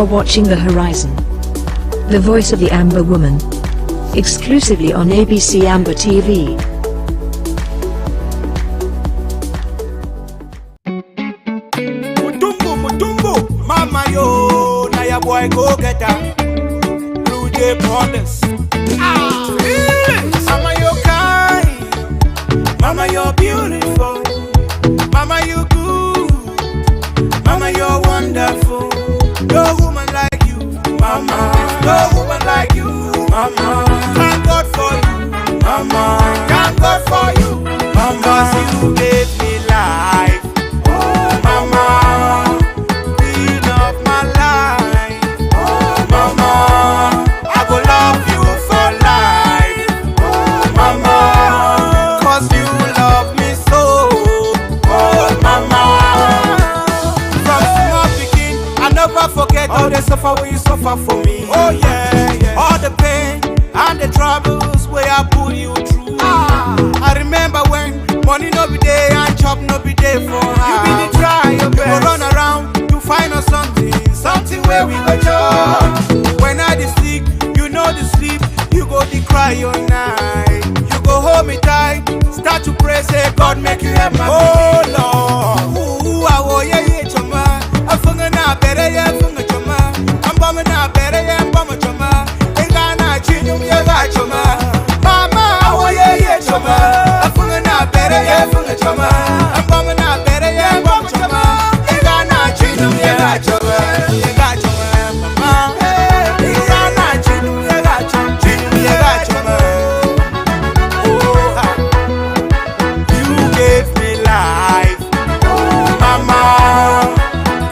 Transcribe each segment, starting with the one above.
are watching The Horizon, the voice of the Amber Woman, exclusively on ABC Amber TV. Mutumbu, mama yo, na ya boy go get her. Blue Jay Brothers. Mama you kind, mama you're beautiful, mama you good, mama you're wonderful. No woman like you, mama. No woman like you, mama. Thank God for you, mama. Thank God for you, mama. 'Cause you gave me life, oh mama. Queen of my life, oh mama. I go love you for life, oh mama. 'Cause you love me so, oh mama. From small begin, I never forget all the suffer when you suffer for me. Oh yeah, yeah. All the pain and the troubles where I put you through. I remember when money no be there and chop no be there for her. You be the try your best. You go run around to find us something where we go chop. When I dey sick, you know the sleep. You go the cry all night. You go hold me tight, start to pray, say God make you help my oh Lord. Ooh, I wo yeah yeah chama. I funga na better yeah funga chama. I'm bumming na better yeah bumma chama. Inga na chinum yeah ga chama. Mama I wo yeah yeah chama. I funga na better yeah funga chama. I'm bumming na better yeah bumma chama. Inga na chinum yeah ga chama. Inga chama mama. Inga na chinum yeah ga chama. Chinum yeah ga chama. You gave me life, oh mama,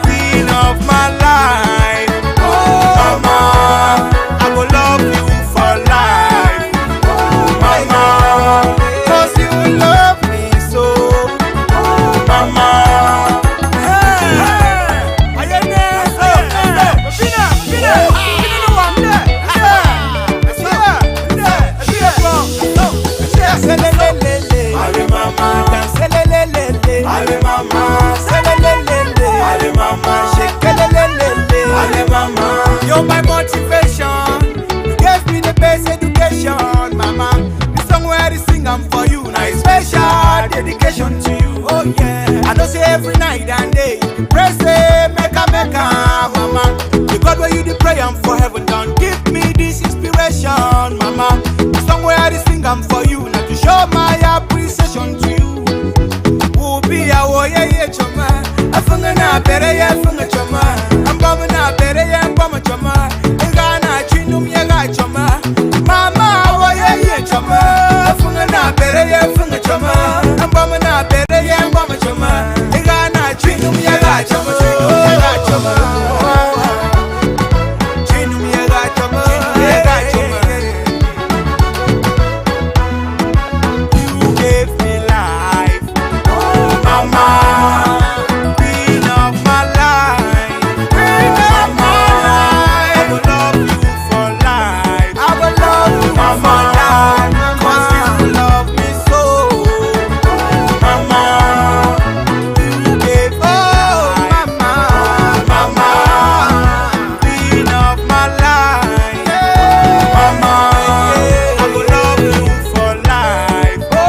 queen of my life, oh mama. I will love you for life, oh mama, 'cause you love me so, oh mama. You're my motivation. You gave me the best education, mama. The song where I sing I'm for you. Now it's special dedication to you. Oh yeah. I know say every night and day. Pray say make a mama. The God where you the pray I'm for heaven. Don't give me this inspiration, mama. The song where I sing I'm for you. Now to show my appreciation to you. Who be a warrior, yeah, chama. I funga na better, yeah, funga chama. I'm bumming na better, yeah, bumma chama. Inga na chinum, yeah, ga chama. Mama, warrior, yeah, chama. I funga na better, yeah, funga chama. I'm bumming na better, yeah, bumma chama. Inga na chinum, yeah, ga chama. Chinum, yeah, ga chama. Chinum, yeah, ga chama. Yeah, ga chama. You gave me life, oh mama. Queen of my life, queen of my life. I will love you for life. I will love you for life. 'Cause you love me so, mama. You gave me life, mama. Queen of my life, mama. I will love you for life, oh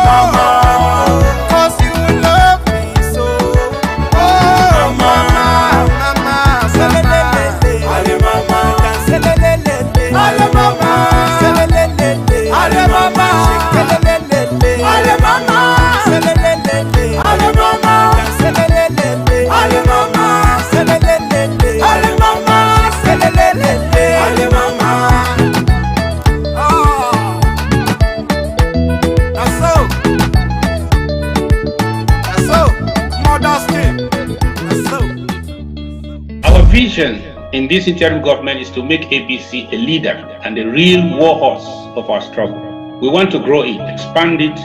mama. 'Cause you love me so, oh mama, mama. Selelele, ale mama, selelele, ale mama, selelele, ale mama, selelele, ale mama, selelele, ale mama, selelele, ale mama, selelele, ale mama, selelele, ale mama. Oh, that's so, mother's day, that's so. Our vision in this interim government is to make ABC a leader and a real warhorse of our struggle. We want to grow it, expand it,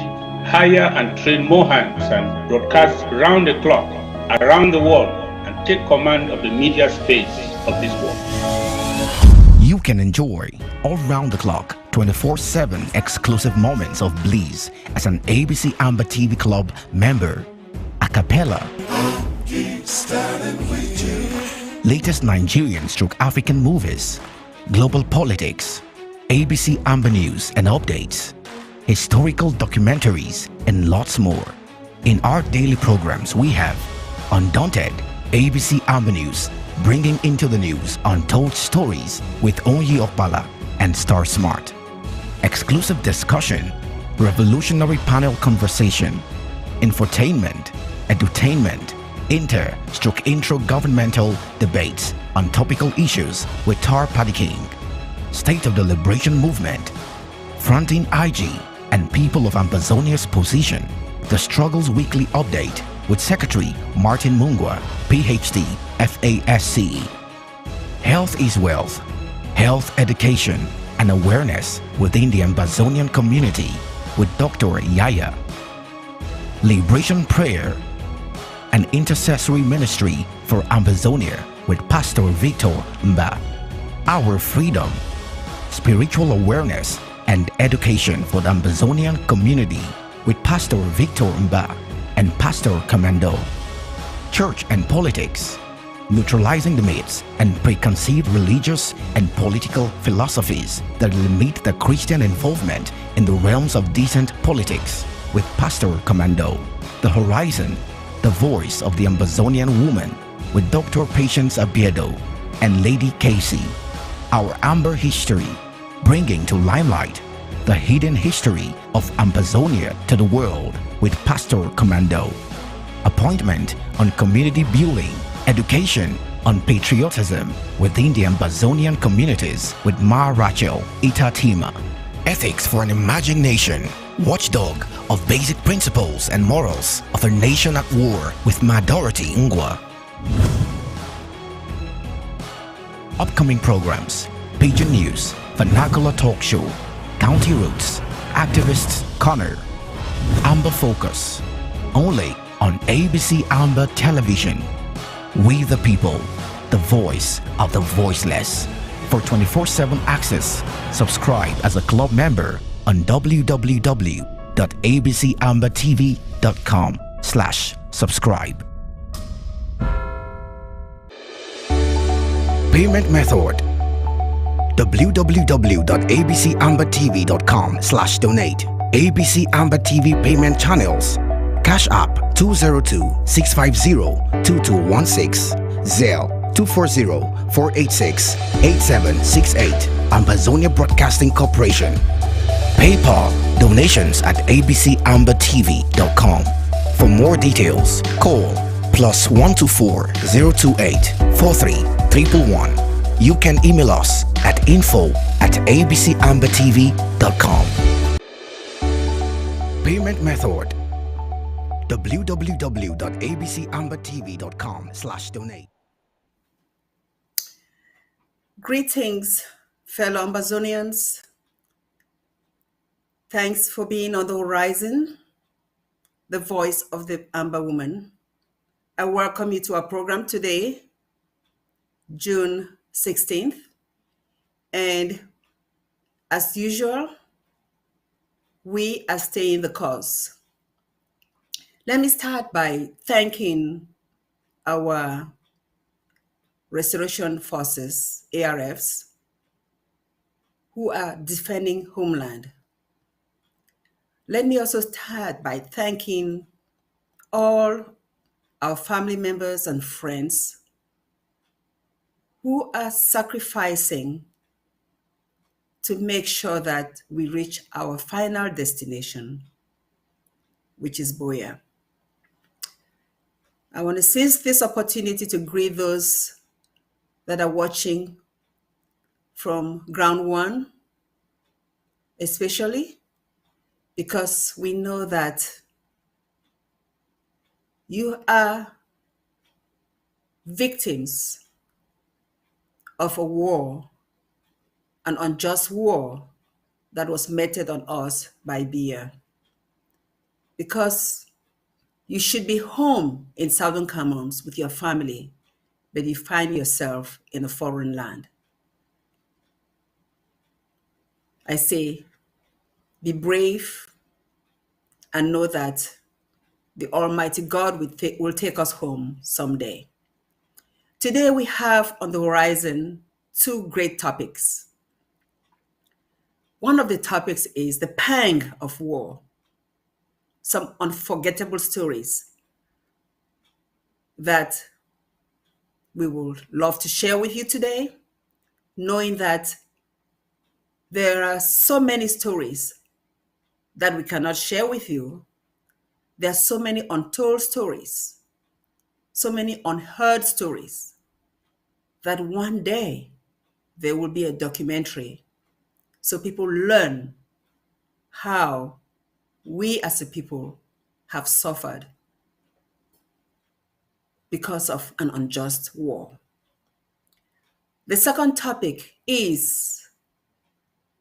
hire and train more hands, and broadcast round the clock, around the world, and take command of the media space of this world. You can enjoy all round the clock 24/7 exclusive moments of bliss as an ABC Amber TV Club member. A cappella. Keep standing with you. latest Nigerian/African movies, global politics, ABC Amber News and updates, historical documentaries, and lots more. In our daily programs, we have Undaunted, ABC Amber News, bringing into the news untold stories with Onyi Okpala and Star Smart. Exclusive discussion, revolutionary panel conversation, infotainment, edutainment, intro governmental debates on topical issues with Tar Paddy King, State of the Liberation Movement, Fronting IG and People of Ambazonia's position, the Struggles Weekly Update with Secretary Martin Mungwa, PhD, FASC. Health is Wealth, Health Education and Awareness within the Ambazonian community with Dr. Yaya. Liberation Prayer, an intercessory ministry for Ambazonia with Pastor Victor Mba. Our Freedom, spiritual awareness and education for the Ambazonian community with Pastor Victor Mba and Pastor Commando. Church and Politics, neutralizing the myths and preconceived religious and political philosophies that limit the Christian involvement in the realms of decent politics with Pastor Commando. The Horizon, the voice of the Ambazonian woman with Dr. Patience Abiedo and Lady Casey. Our Amber History, bringing to limelight the hidden history of Ambazonia to the world with Pastor Commando. Appointment on community building, education on patriotism within the Ambazonian communities with Ma Rachel Itatima. Ethics for an Emerging Nation, watchdog of basic principles and morals of a nation at war with Ma Dorothy Ngwa. Upcoming programs: Pigeon News, Vernacular Talk Show, County Roots, Activists Corner, Amber Focus, only on ABC Amber Television. We the people, the voice of the voiceless. For 24/7 access, subscribe as a club member on www.abcambertv.com/subscribe. Payment method: www.abcambertv.com/donate. ABC Amber TV payment channels: Cash App 202-650-2216, Zelle 240-486-8768, Ambazonia Broadcasting Corporation. PayPal donations at abcambertv.com. For more details, call +124 028 43 111. You can email us at info@abcambertv.com. Payment method: www.abcambertv.com/donate. Greetings, fellow Ambazonians. Thanks for being on the horizon, the voice of the Amber Woman. I welcome you to our program today, June 16th. And as usual, we are staying the course. Let me start by thanking our Restoration Forces, ARFs, who are defending homeland. Let me also start by thanking all our family members and friends who are sacrificing to make sure that we reach our final destination, which is Boya. I want to seize this opportunity to greet those that are watching from ground one, especially because we know that you are victims of a war, an unjust war that was meted on us by Biya. Because you should be home in Southern Commons with your family, but you find yourself in a foreign land. I say, be brave and know that the Almighty God will take us home someday. Today we have on the horizon two great topics. One of the topics is the pang of war, some unforgettable stories that we would love to share with you today, knowing that there are so many stories that we cannot share with you. There are so many untold stories, so many unheard stories, that one day there will be a documentary so people learn how we as a people have suffered because of an unjust war. The second topic is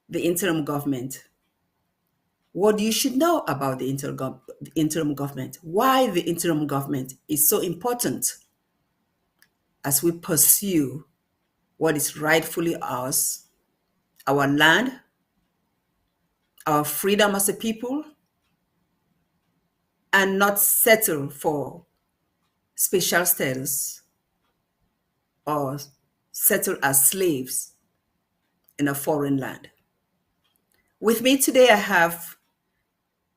the interim government. What you should know about the interim government, why the interim government is so important as we pursue what is rightfully ours, our land, our freedom as a people, and not settle for special status or settle as slaves in a foreign land. With me today, I have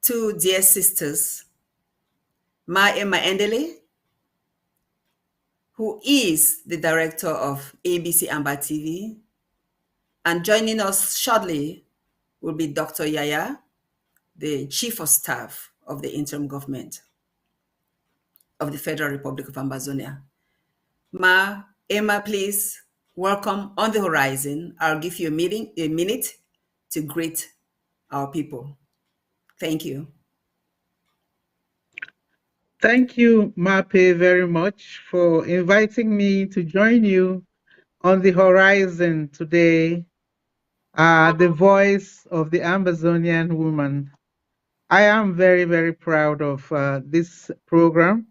two dear sisters, Ma Emma Endele, who is the director of ABC Amba TV, and joining us shortly will be Dr. Yaya, the chief of staff of the interim government of the Federal Republic of Ambazonia. Ma, Emma, please welcome on the horizon. I'll give you a minute to greet our people. Thank you. Thank you, Mape, very much for inviting me to join you on the horizon today, the voice of the Ambazonian woman. I am very, very proud of this program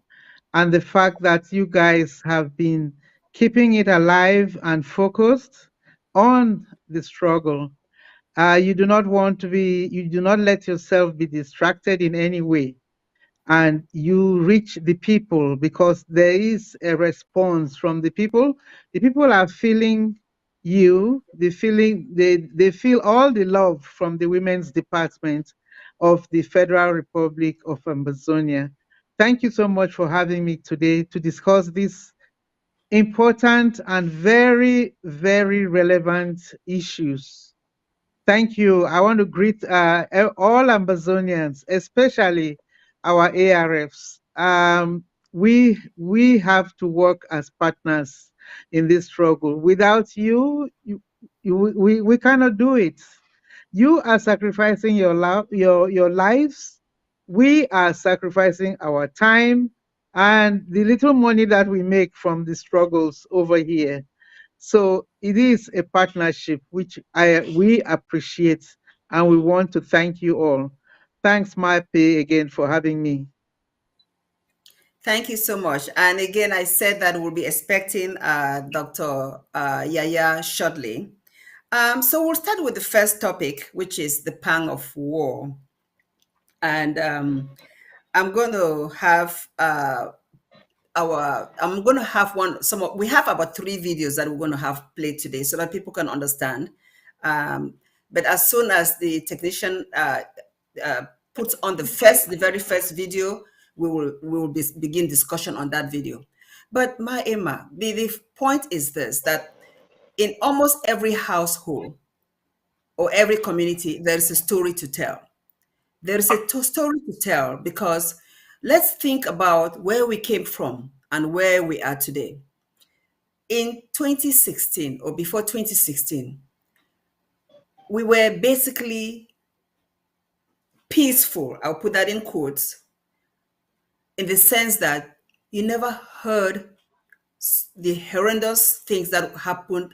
and the fact that you guys have been keeping it alive and focused on the struggle. You do not let yourself be distracted in any way, and you reach the people because there is a response from the people. The people are feeling you, they feel all the love from the Women's Department of the Federal Republic of Amazonia. Thank you so much for having me today to discuss these important and very, very relevant issues. Thank you. I want to greet all Ambazonians, especially our ARFs. We have to work as partners in this struggle. Without we cannot do it. You are sacrificing your lives. We are sacrificing our time and the little money that we make from the struggles over here. So it is a partnership which we appreciate, and we want to thank you all. Thanks, Mape, again for having me. Thank you so much. And again, I said that we'll be expecting Dr. Yaya shortly. So we'll start with the first topic, which is the pang of war. And I'm going to have we have about 3 videos that we're going to have played today so that people can understand. But as soon as the technician puts on the very first video, we will begin discussion on that video. But my Emma, the point is this, that in almost every household or every community, there is a story to tell. There is a story to tell because let's think about where we came from and where we are today. In 2016 or before 2016, we were basically peaceful. I'll put that in quotes, in the sense that you never heard the horrendous things that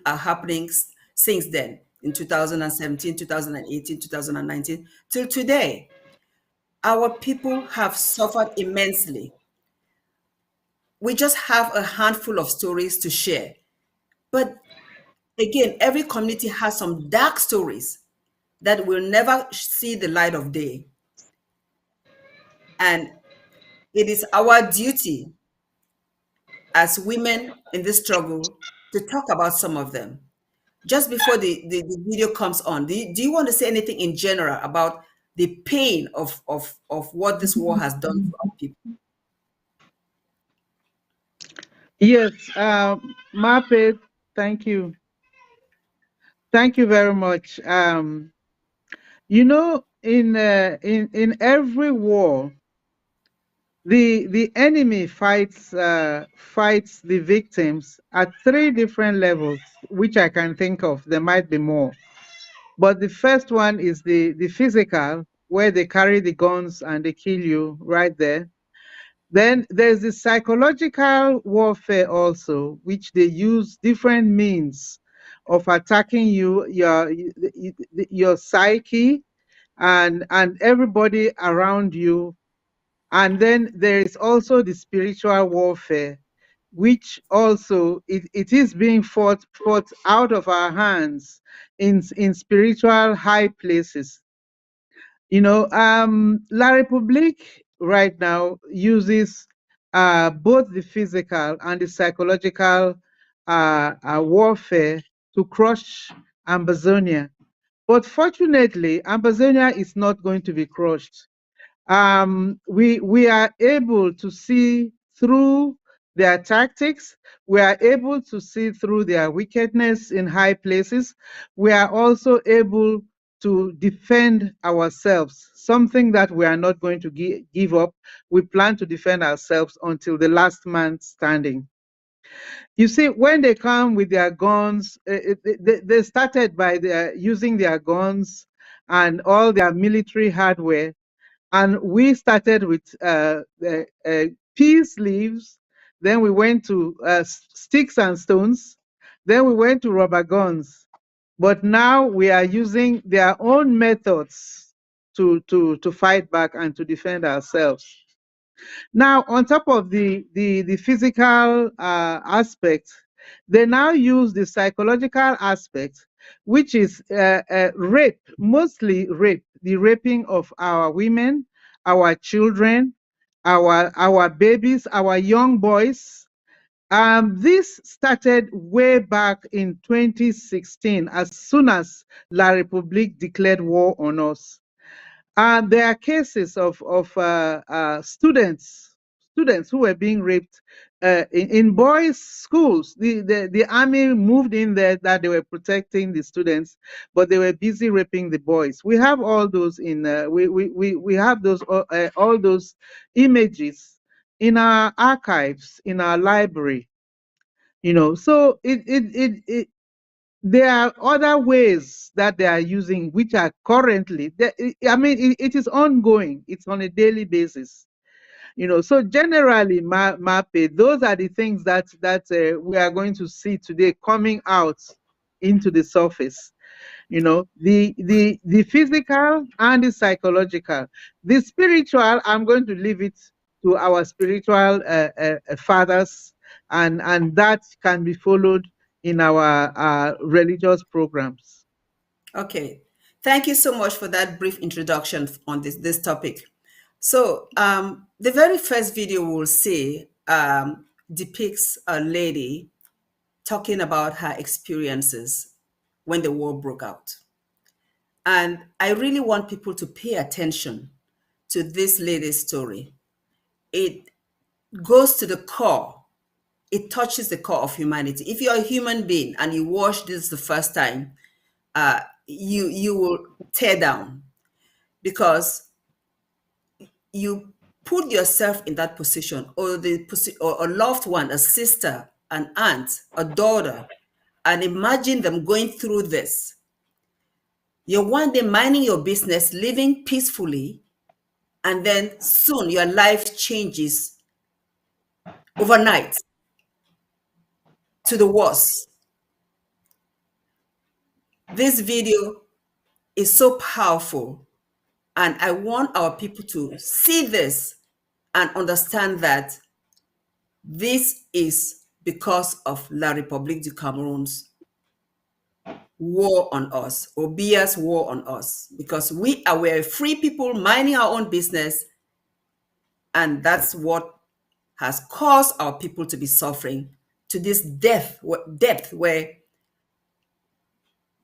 are happening since then, in 2017, 2018, 2019, till today. Our people have suffered immensely. We just have a handful of stories to share. But again, every community has some dark stories that will never see the light of day. And it is our duty as women in this struggle to talk about some of them. Just before the video comes on, do you want to say anything in general about the pain of what this war has done to our people? Yes, Mape, thank you. Thank you very much. You know, in every war, the enemy fights the victims at three different levels, which I can think of. There might be more, but the first one is the physical, where they carry the guns and they kill you right there. Then there's the psychological warfare also, which they use different means of attacking you, your psyche, and everybody around you. And then there is also the spiritual warfare, which also it is being fought out of our hands in spiritual high places. You know, La Republique right now uses both the physical and the psychological warfare to crush Ambazonia. But fortunately, Ambazonia is not going to be crushed. We are able to see through their tactics. We are able to see through their wickedness in high places. We are also able to defend ourselves, something that we are not going to give up. We plan to defend ourselves until the last man standing. You see, when they come with their guns, they started by using their guns and all their military hardware. And we started with peace leaves, then we went to sticks and stones, then we went to rubber guns. But now we are using their own methods to fight back and to defend ourselves. Now, on top of the physical aspect, they now use the psychological aspect, which is rape, mostly rape, the raping of our women, our children, our babies, our young boys. This started way back in 2016, as soon as La République declared war on us. There are cases of students who were being raped in boys' schools. The army moved in there that they were protecting the students, but they were busy raping the boys. We have all those in we have those all those images in our archives, in our library. You know, so there are other ways that they are using, which are currently, I mean, it is ongoing. It's on a daily basis. You know, so generally, MAPE, those are the things that we are going to see today coming out into the surface. You know, the physical and the psychological. The spiritual, I'm going to leave it to our spiritual fathers, and that can be followed in our religious programs. Okay, thank you so much for that brief introduction on this topic. So the very first video we'll see depicts a lady talking about her experiences when the war broke out. And I really want people to pay attention to this lady's story. It goes to the core. It touches the core of humanity. If you're a human being and you watch this the first time, you will tear down, because you put yourself in that position, or or a loved one, a sister, an aunt, a daughter, and imagine them going through this. You're one day minding your business, living peacefully, and then soon your life changes overnight to the worse. This video is so powerful, and I want our people to see this and understand that this is because of La République du Cameroon's war on us, or Bia's war on us, because we're free people minding our own business, and that's what has caused our people to be suffering to this depth where,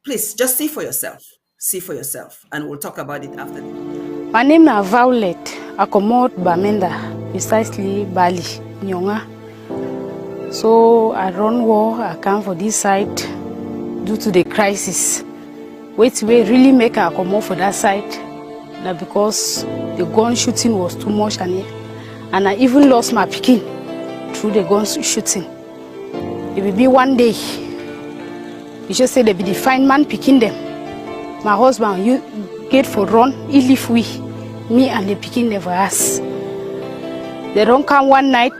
please just see for yourself. See for yourself, and we'll talk about it after. My name is Violet Akomot Bamenda, precisely Bali, Nyonga. So I run war, I come for this side due to the crisis. Which way really make I come for that side? Now because the gun shooting was too much and I even lost my pikin through the gun shooting. It will be one day. You just say they be the fine man picking them. My husband, you get for run, he leave me and the pikin never ask. They don't come one night,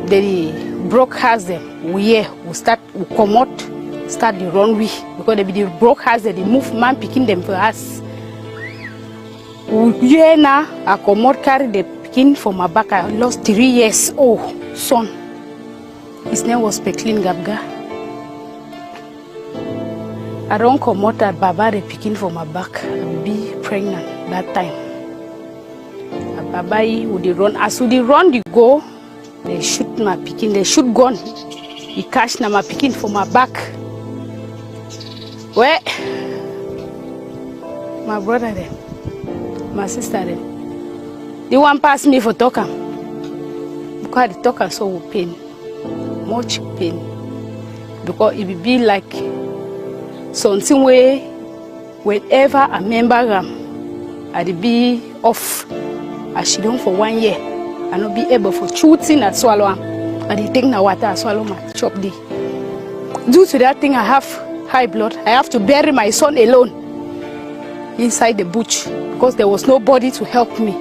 they broke house them. We come out, start the run because they be the broke house they move man picking them for us. Now I come out carry the pikin for my back. I lost 3 years old son. His name was Peklin Gabga. I don't come out that Baba the picking for my back. I be pregnant that time. Baba would run. As would run, they go. They shoot my picking. They shoot gun. He catch na my picking for my back. Where? My brother them, my sister them. They want pass me for talking. Because the talker so with pain, much pain. Because it will be like something where whenever a member I'd be off as she don't for 1 year and not be able for shooting at swallow and they take na water and swallow my chop day. Due to that thing I have high blood. I have to bury my son alone inside the bush because there was nobody to help me.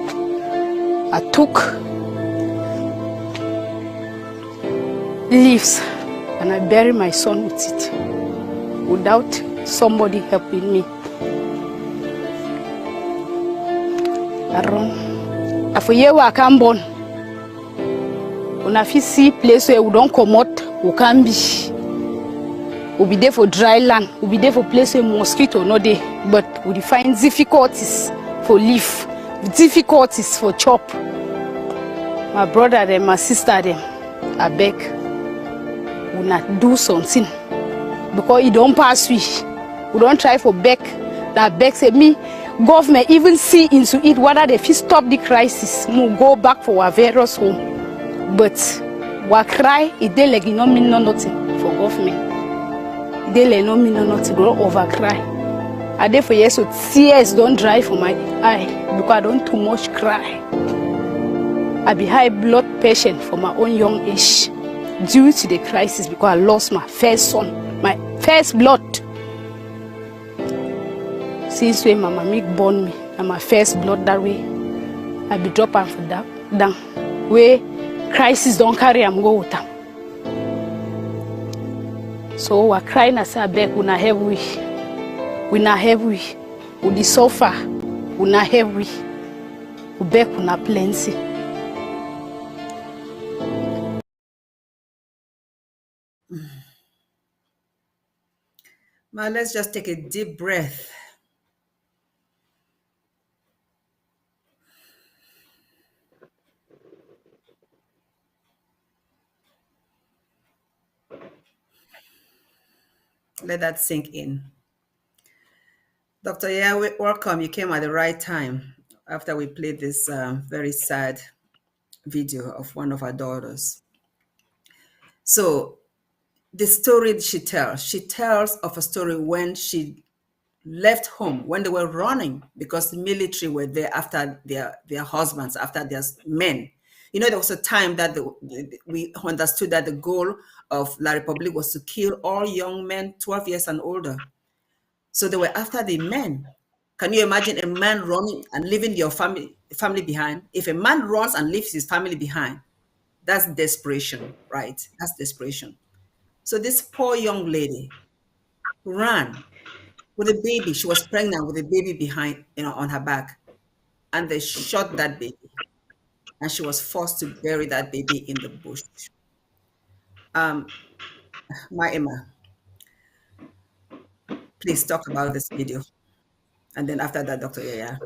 I took leaves and I buried my son with it without somebody helping me. I run. After year I come born. When I see place where we don't come out, we can be. We'll be there for dry land. We'll be there for place where mosquito no there. But we find difficulties for live, difficulties for chop. My brother and my sister them, I beg, we not do something because it don't pass we. We don't try for beg. That beg say me, government even see into it whether they fit stop the crisis. We go back for our various home. But we cry, it dey like it no mean nothing for government. It dey like no mean nothing. We don't over cry. I dey for years so tears don't dry for my eye because I don't too much cry. I be high blood patient for my own young age due to the crisis because I lost my first son, my first blood. Since when my mommy born me and my first blood that way, I be drop am for that down. Where crisis don't carry am go with am. So I crying as I beg, we not have we not have we the suffer, we not have we beg we not plenty. Now let's just take a deep breath. Let that sink in. Dr. Yeah, welcome. You came at the right time after we played this very sad video of one of our daughters. So the story she tells of a story when she left home, when they were running because the military were there after their husbands, after their men. You know, there was a time that we understood that the goal of La Republique was to kill all young men 12 years and older. So they were after the men. Can you imagine a man running and leaving your family behind? If a man runs and leaves his family behind, that's desperation, right? That's desperation. So this poor young lady ran with a baby. She was pregnant with a baby behind, on her back. And they shot that baby. And she was forced to bury that baby in the bush. My Emma, please talk about this video. And then after that, Dr. Yaya.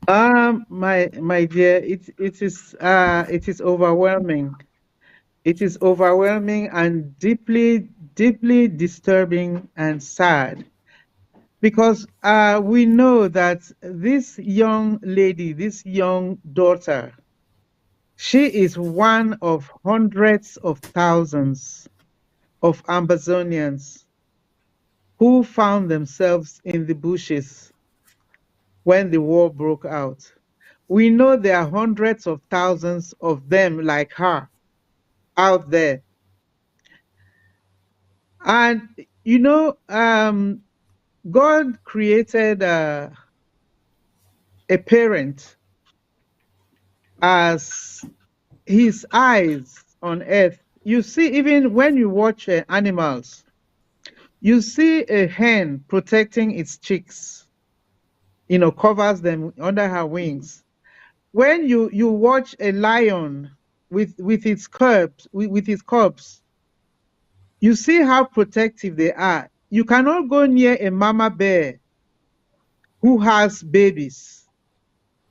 My dear, it is overwhelming. It is overwhelming and deeply disturbing and sad because we know that this young lady, this young daughter, she is one of hundreds of thousands of Ambazonians who found themselves in the bushes when the war broke out. We know there are hundreds of thousands of them like her out there. And, God created a parent as his eyes on earth. You see, even when you watch animals, you see a hen protecting its chicks, covers them under her wings. When you watch a lion with its cubs, with its cubs, you see how protective they are. You cannot go near a mama bear who has babies.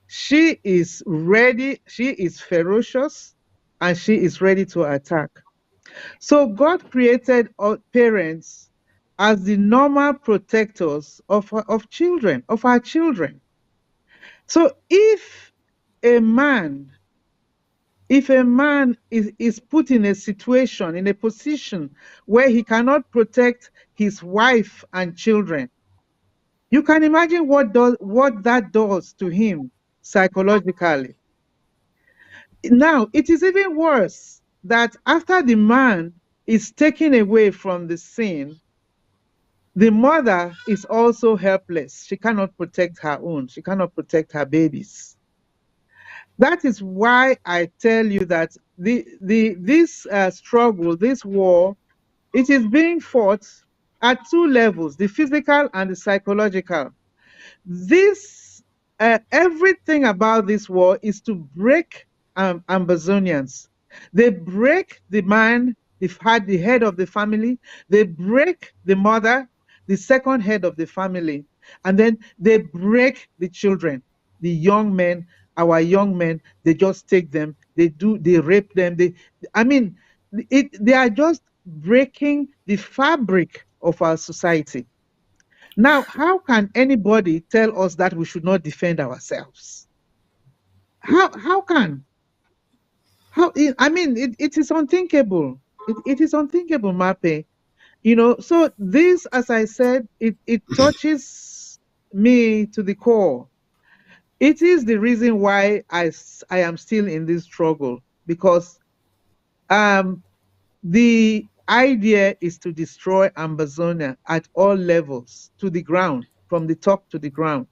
She is ready, she is ferocious, and she is ready to attack. So God created parents as the normal protectors of children, of our children. So if a man is put in a situation, in a position where he cannot protect his wife and children, you can imagine what that does to him psychologically. Now, it is even worse that after the man is taken away from the scene, the mother is also helpless. She cannot protect her own. She cannot protect her babies. That is why I tell you that this struggle, this war, it is being fought at two levels, the physical and the psychological. This everything about this war is to break Ambazonians. They break the man, the head of the family. They break the mother, the second head of the family, and then they break the children, the young men, our young men. They just take them. They rape them. They are just breaking the fabric of our society. Now, how can anybody tell us that we should not defend ourselves? How can? It is unthinkable. It is unthinkable, Mape. So this, as I said, it touches me to the core. It is the reason why I am still in this struggle, because the idea is to destroy Amazonia at all levels, to the ground, from the top to the ground.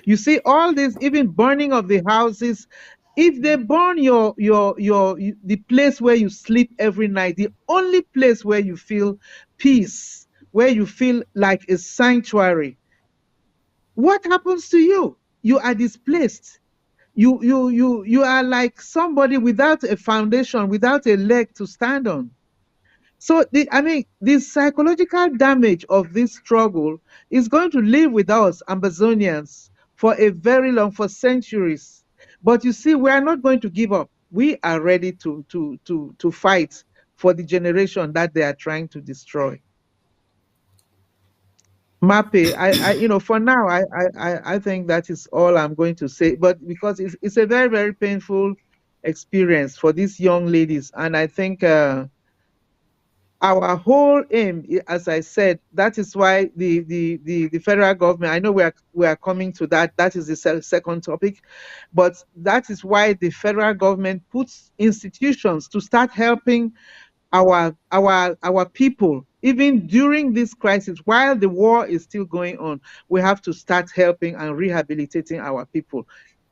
You see, all this, even burning of the houses, if they burn the place where you sleep every night, the only place where you feel peace, where you feel like a sanctuary, what happens to you? You are displaced. You are like somebody without a foundation, without a leg to stand on. So the psychological damage of this struggle is going to live with us Ambazonians for for centuries. But you see, we are not going to give up. We are ready to fight for the generation that they are trying to destroy. Mape, for now, I think that is all I'm going to say. But because it's a very, very painful experience for these young ladies, and I think our whole aim, as I said, that is why the federal government, I know we are coming to that. That is the second topic, but that is why the federal government puts institutions to start helping our people. Even during this crisis, while the war is still going on, we have to start helping and rehabilitating our people.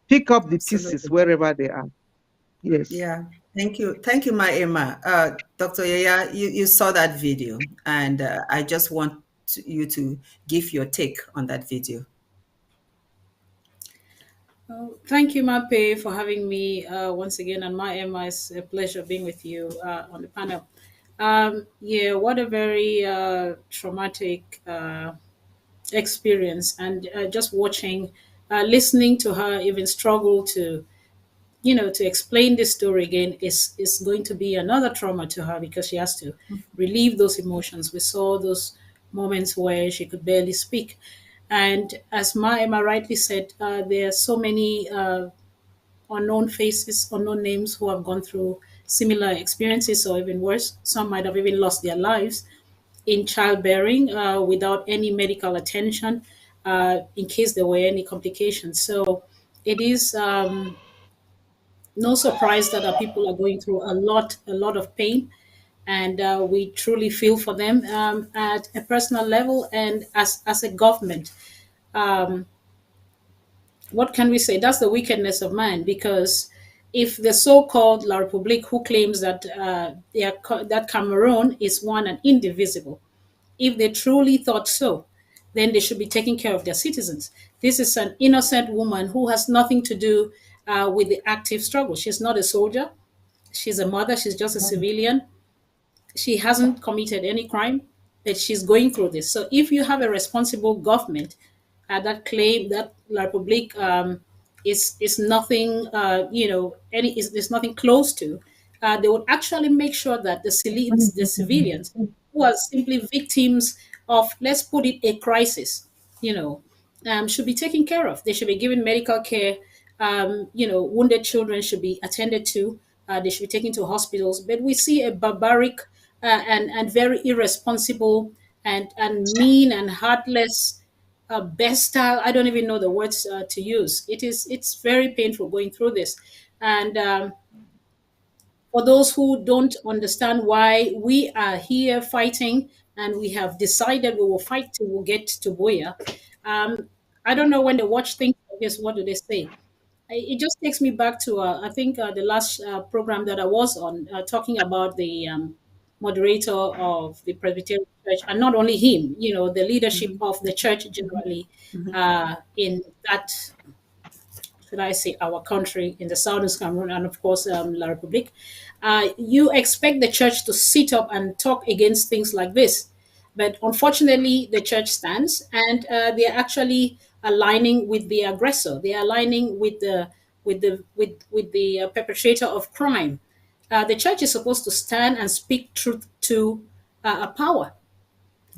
Pick up the pieces wherever they are. Yes. Yeah. Thank you, Ma Emma. Dr. Yaya, you saw that video, and I just want you to give your take on that video. Thank you, Mape, for having me once again. And my Emma, it's a pleasure being with you on the panel. What a very traumatic experience. And just watching listening to her even struggle to, to explain this story again is going to be another trauma to her because she has to relieve those emotions. We saw those moments where she could barely speak. And as Ma Emma rightly said, there are so many unknown faces, unknown names who have gone through similar experiences or even worse. Some might have even lost their lives in childbearing without any medical attention in case there were any complications. So it is no surprise that our people are going through a lot of pain, and we truly feel for them at a personal level and as a government. Um, what can we say? That's the wickedness of man, because if the so-called La Republique, who claims that that Cameroon is one and indivisible, if they truly thought so, then they should be taking care of their citizens. This is an innocent woman who has nothing to do with the active struggle. She's not a soldier. She's a mother. She's just a civilian. She hasn't committed any crime, but she's going through this. So if you have a responsible government that claim that La Republique is nothing, any is nothing close to, they would actually make sure that the civilians who are simply victims of, let's put it, a crisis, should be taken care of. They should be given medical care. Wounded children should be attended to. They should be taken to hospitals. But we see a barbaric and very irresponsible and mean and heartless, bestial. I don't even know the words to use. It's very painful going through this, and for those who don't understand why we are here fighting and we have decided we will fight till we get to Boya. Um, I don't know when they watch things like this, what do they say? It just takes me back to, I think, the last program that I was on, talking about the moderator of the Presbyterian Church, and not only him, the leadership of the church generally in that, should I say, our country in the southern Cameroon, and of course La Republique. You expect the church to sit up and talk against things like this, but unfortunately, the church stands, and they are actually aligning with the aggressor. They are aligning with the perpetrator of crime. The church is supposed to stand and speak truth to a power.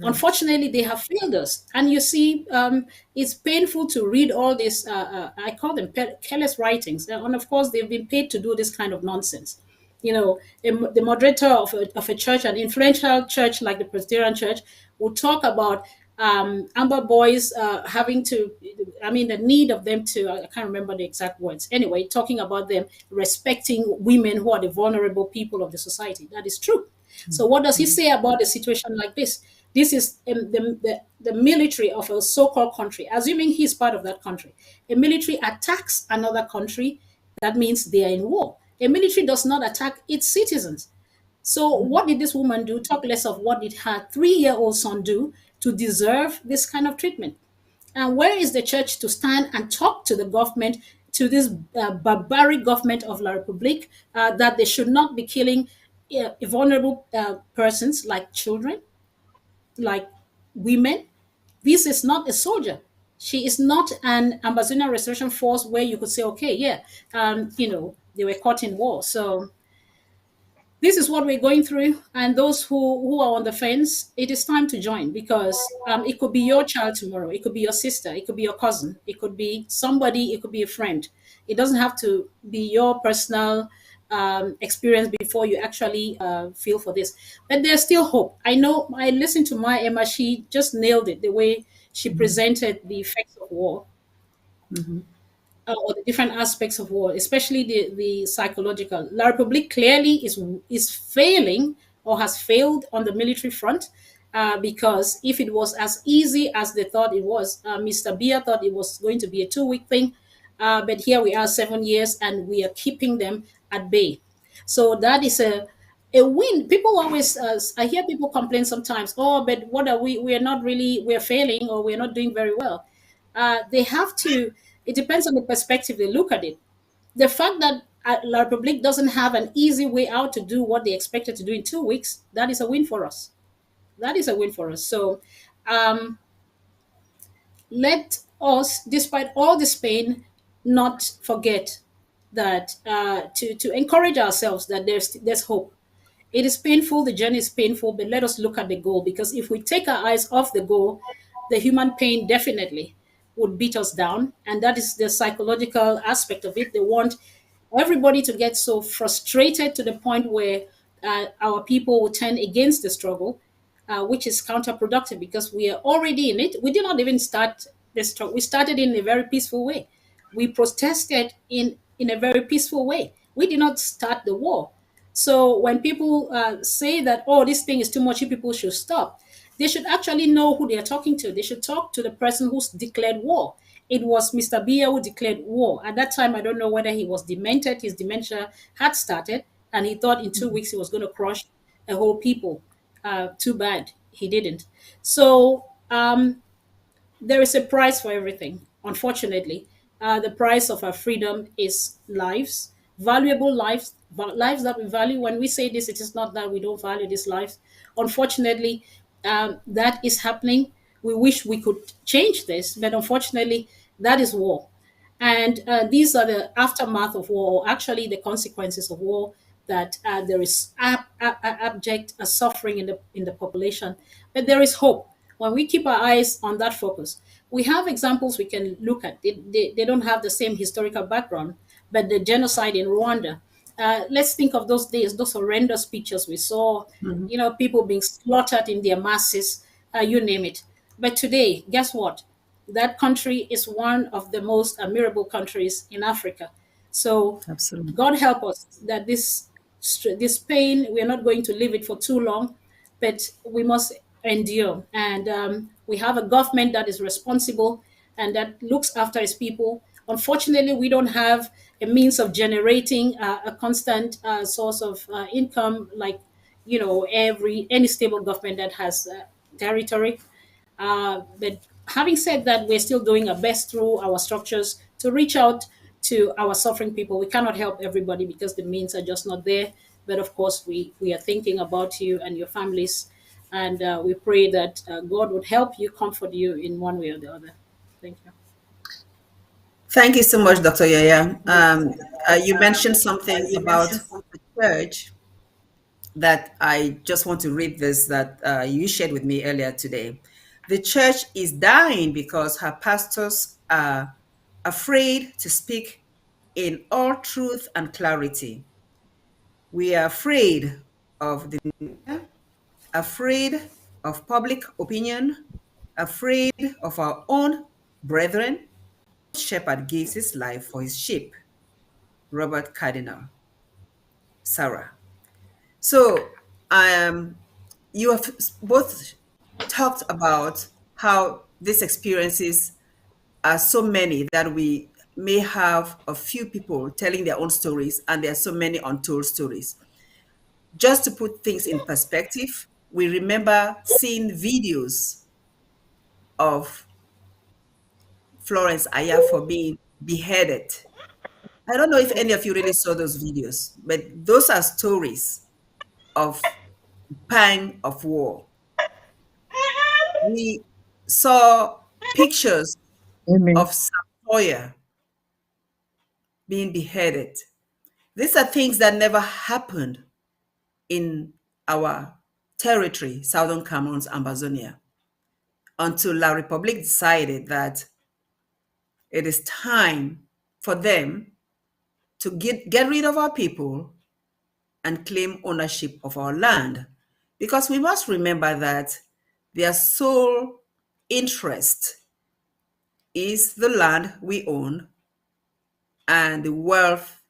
Unfortunately, they have failed us. And you see, it's painful to read all this, I call them careless writings. And of course, they've been paid to do this kind of nonsense. The moderator of a church, an influential church like the Presbyterian Church, will talk about Amber boys having to, the need of them to, I can't remember the exact words. Anyway, talking about them respecting women who are the vulnerable people of the society. That is true. So what does he say about a situation like this? This is the military of a so-called country, assuming he's part of that country. A military attacks another country, that means they are in war. A military does not attack its citizens. So what did this woman do? Talk less of what did her 3-year-old son do to deserve this kind of treatment? And where is the church to stand and talk to the government, to this barbaric government of La Republique, that they should not be killing vulnerable persons like children, like women? This is not a soldier. She is not an Ambazonian Restoration Force where you could say, okay, yeah, they were caught in war. So this is what we're going through, and those who are on the fence, it is time to join, because it could be your child tomorrow, it could be your sister, it could be your cousin, it could be somebody, it could be a friend. It doesn't have to be your personal experience before you actually feel for this. But there's still hope. I know, I listened to my Emma, she just nailed it, the way she presented the effects of war, or the different aspects of war, especially the psychological. La Republique clearly is failing, or has failed on the military front, because if it was as easy as they thought it was, Mr. Bia thought it was going to be a 2-week thing, but here we are 7 years and we are keeping them at bay. So that is a win. People always, I hear people complain sometimes, oh, but what are we are not really, we're failing, or we're not doing very well. They have to, it depends on the perspective they look at it. The fact that La Republique doesn't have an easy way out to do what they expected to do in 2 weeks, that is a win for us. That is a win for us. So let us, despite all this pain, not forget that to encourage ourselves that there's hope. It is painful, the journey is painful, but let us look at the goal, because if we take our eyes off the goal, the human pain definitely would beat us down. And that is the psychological aspect of it. They want everybody to get so frustrated to the point where our people will turn against the struggle, which is counterproductive because we are already in it. We did not even start the struggle. We started in a very peaceful way. We protested in a very peaceful way. We did not start the war. So when people say that, oh, this thing is too much, you people should stop, they should actually know who they are talking to. They should talk to the person who's declared war. It was Mr. Biya who declared war. At that time, I don't know whether he was demented. His dementia had started, and he thought in 2 weeks he was going to crush a whole people. Too bad he didn't. So there is a price for everything. Unfortunately, the price of our freedom is lives, valuable lives, lives that we value. When we say this, it is not that we don't value these lives. Unfortunately, that is happening. We wish we could change this, but unfortunately, that is war. And these are the aftermath of war, or actually the consequences of war. That there is abject suffering in the population, but there is hope when we keep our eyes on that focus. We have examples we can look at. They don't have the same historical background, but the genocide in Rwanda. Let's think of those days, those horrendous pictures we saw. People being slaughtered in their masses, you name it. But today, guess what? That country is one of the most admirable countries in Africa. So Absolutely. God help us that this pain, we are not going to live it for too long, but we must endure. And we have a government that is responsible and that looks after its people. Unfortunately, we don't have a means of generating a constant source of income like any stable government that has territory. But having said that, we're still doing our best through our structures to reach out to our suffering people. We cannot help everybody because the means are just not there. But of course, we are thinking about you and your families. And we pray that God would help you, comfort you in one way or the other. Thank you. Thank you so much, Dr. Yaya. You mentioned something about the church that I just want to read this that you shared with me earlier today. The church is dying because her pastors are afraid to speak in all truth and clarity. We are afraid of the media, afraid of public opinion, afraid of our own brethren. Shepherd gives his life for his sheep. Robert Cardinal, Sarah. So you have both talked about how these experiences are so many that we may have a few people telling their own stories, and there are so many untold stories. Just to put things in perspective, we remember seeing videos of Florence Ayafor being beheaded. I don't know if any of you really saw those videos, but those are stories of pang of war. We saw pictures Amen. of Safoya being beheaded. These are things that never happened in our territory, Southern Cameroon's Ambazonia, until La Republique decided that it is time for them to get rid of our people and claim ownership of our land. Because we must remember that their sole interest is the land we own and the wealth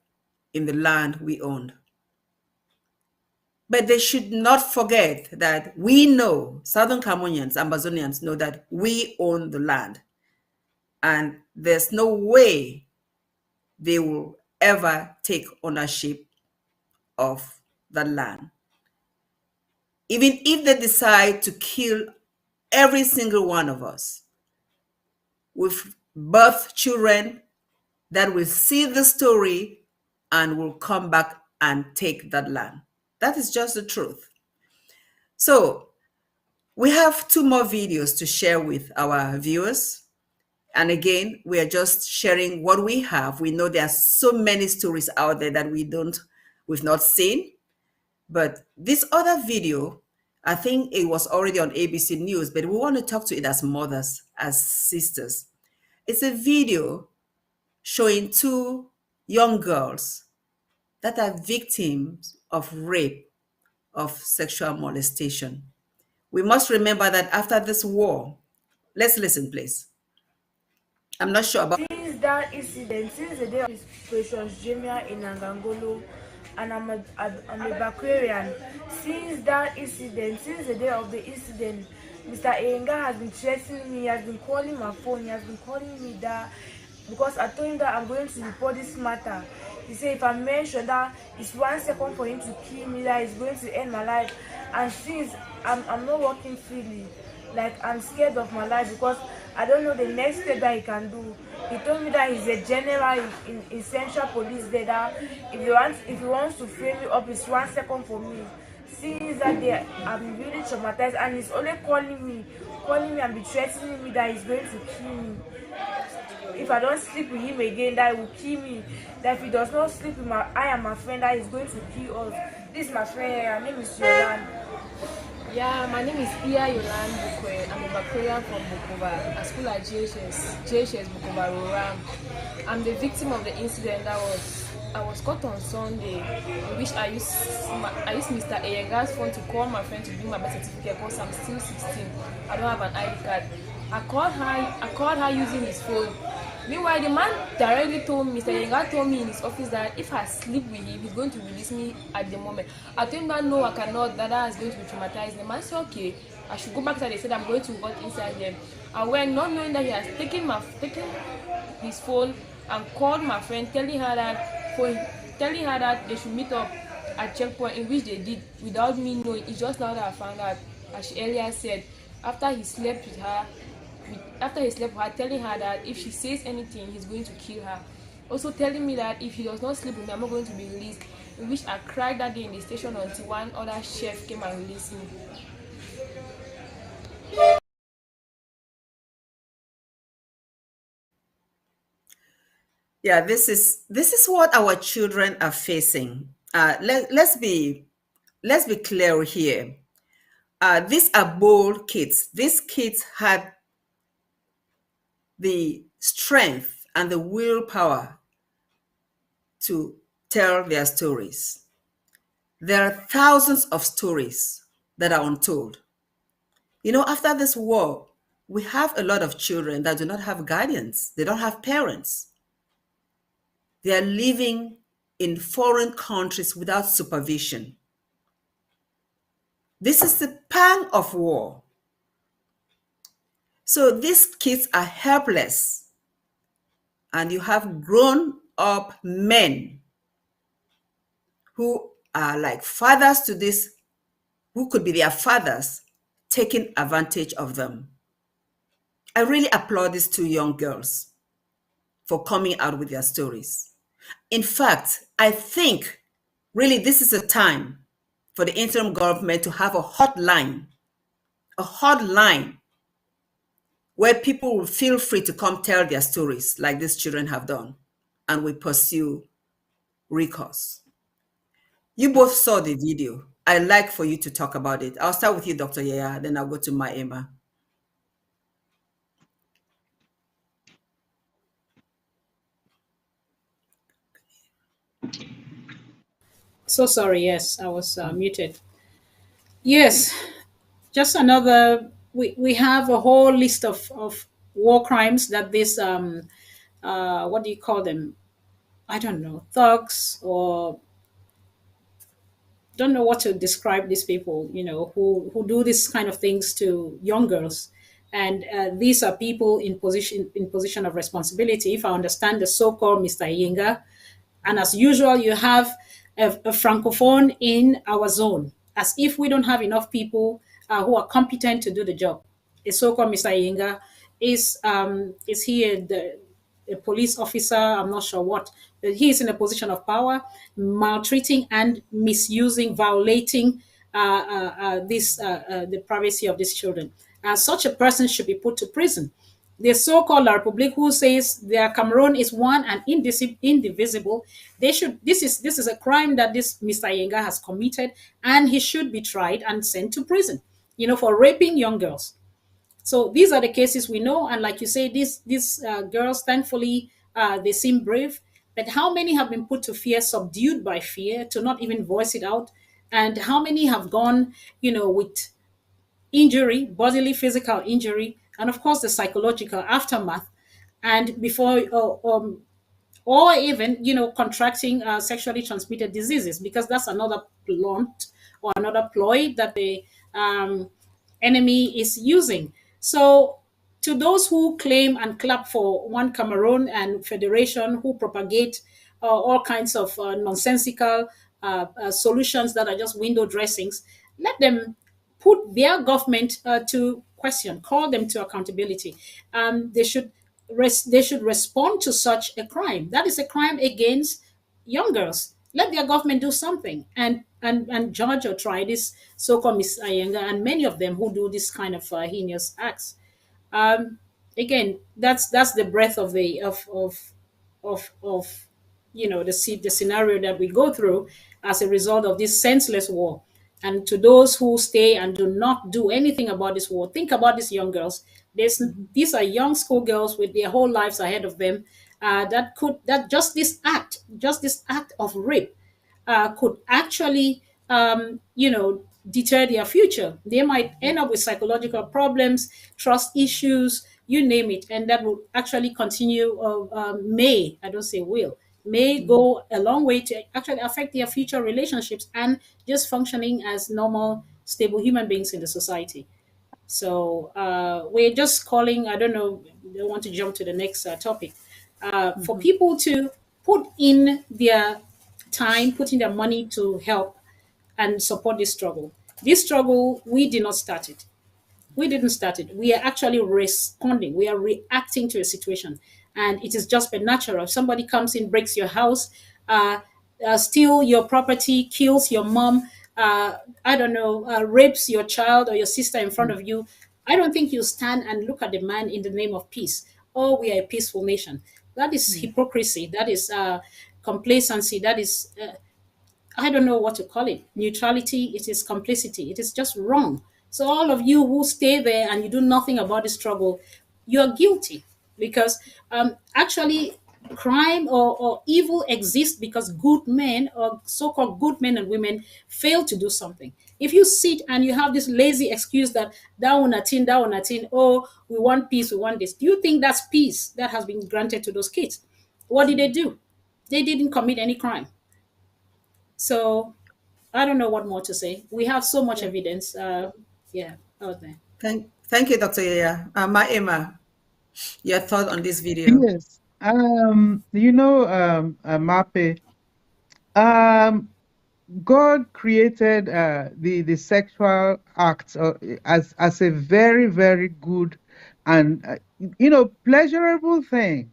in the land we own. But they should not forget that we know, Southern Cameroonians, Ambazonians know that we own the land. And there's no way they will ever take ownership of the land. Even if they decide to kill every single one of us, with birth children that will see the story and will come back and take that land. That is just the truth. So we have two more videos to share with our viewers. And again, we are just sharing what we have. We know there are so many stories out there that we've not seen. But this other video, I think it was already on ABC News, but we want to talk to it as mothers, as sisters. It's a video showing two young girls that are victims of rape, of sexual molestation. We must remember that after this war, let's listen, please. I'm not sure about. Since that incident, since the day of his precious Jamia in Angangolo, and I'm a Bakwarian. Since that incident, since the day of the incident, Mr. Enga has been threatening me, he has been calling my phone, he has been calling me that because I told him that I'm going to report this matter. He said if I mention that it's 1 second for him to kill me, that he's going to end my life. And since I'm not working freely, like I'm scared of my life because I don't know the next step that he can do. He told me that he's a general in Central Police there, that if he wants to frame me up, it's 1 second for me. Since that day, I'm really traumatized, and he's only calling me and be threatening me that he's going to kill me. If I don't sleep with him again, that he will kill me. That if he does not sleep with I and my friend, that he's going to kill us. This is my friend, her name is Yolan. Yeah, my name is Iya Yolan Bukwe. I'm a Bakwarian from Bukova, a school at JHS Bukova Roram. I'm the victim of the incident I was caught on Sunday, in which I used Mr. Eyenga's phone to call my friend to bring my birth certificate because I'm still 16. I don't have an ID card. I called her using his phone. Meanwhile, the man directly told me, Mr. Yenga told me in his office that if I sleep with him, he's going to release me at the moment. I told him that no, I cannot, that is going to be traumatized. The man said, okay, I should go back there. They said, I'm going to work inside them. I went, not knowing that he has taken his phone and called my friend, telling her that they should meet up at checkpoint, in which they did without me knowing. It's just now that I found out, as she earlier said, after he slept with her, telling her that if she says anything, he's going to kill her. Also telling me that if he does not sleep with me, I'm not going to be released. In which I cried that day in the station until one other chef came and released me. Yeah, this is what our children are facing. Let's be clear here. These are bold kids. These kids had the strength and the willpower to tell their stories. There are thousands of stories that are untold. You know, after this war, we have a lot of children that do not have guardians. They don't have parents. They are living in foreign countries without supervision. This is the pang of war. So these kids are helpless. And you have grown up men who are like fathers to this, who could be their fathers, taking advantage of them. I really applaud these two young girls for coming out with their stories. In fact, I think really this is a time for the interim government to have a hotline where people will feel free to come tell their stories like these children have done, and we pursue recourse. You both saw the video. I'd like for you to talk about it. I'll start with you, Dr. Yaya, then I'll go to my Emma. So sorry, yes, I was muted. Yes, just another, we have a whole list of war crimes that this, what do you call them? I don't know, thugs, or don't know what to describe these people, who do this kind of things to young girls. And these are people in position of responsibility. If I understand the so-called Mr. Yinga, and as usual, you have a francophone in our zone, as if we don't have enough people who are competent to do the job. A so-called Mr. Yinga is he a police officer? I'm not sure what, but he is in a position of power, maltreating and misusing, violating the privacy of these children. Such a person should be put to prison. the so-called La Republique, who says their Cameroon is one and indivisible. This is a crime that this Mr. Yenga has committed, and he should be tried and sent to prison, for raping young girls. So these are the cases we know, and like you say, these girls, thankfully, they seem brave. But how many have been put to fear, subdued by fear, to not even voice it out? And how many have gone, with injury, bodily, physical injury, and of course the psychological aftermath, and before or even contracting sexually transmitted diseases, because that's another blunt or another ploy that the enemy is using. So to those who claim and clap for one Cameroon and federation, who propagate all kinds of nonsensical solutions that are just window dressings, let them put their government to question, call them to accountability. They should respond to such a crime. That is a crime against young girls. Let their government do something and judge or try this so-called Miss Ayenga and many of them who do this kind of heinous acts. Um, Again, that's the breadth of the of the scenario that we go through as a result of this senseless war. And to those who stay and do not do anything about this war, think about these young girls. These are young schoolgirls with their whole lives ahead of them. That just this act of rape could actually, deter their future. They might end up with psychological problems, trust issues, you name it, and that will actually continue. May, I don't say will, may go a long way to actually affect their future relationships and just functioning as normal, stable human beings in the society. So we're just calling, I don't know, they want to jump to the next topic, for people to put in their time, put in their money to help and support this struggle. This struggle, we did not start it. We didn't start it. We are actually responding. We are reacting to a situation. And it is just been natural. If somebody comes in, breaks your house, steal your property, kills your mom, I don't know, rapes your child or your sister in front of you, I don't think you stand and look at the man in the name of peace. Oh, we are a peaceful nation. That is hypocrisy. That is complacency. That is I don't know what to call it. Neutrality, it is complicity. It is just wrong. So all of you who stay there and you do nothing about the struggle, you're guilty, because actually crime or evil exists because good men or so-called good men and women fail to do something. If you sit and you have this lazy excuse that that one attain, oh, we want peace, we want this. Do you think that's peace that has been granted to those kids? What did they do? They didn't commit any crime. So I don't know what more to say. We have so much evidence. Out there. Thank you, Dr. Yaya. Ma Emma, your thought on this video? Yes. Mape, God created the sexual act as a very, very good and pleasurable thing.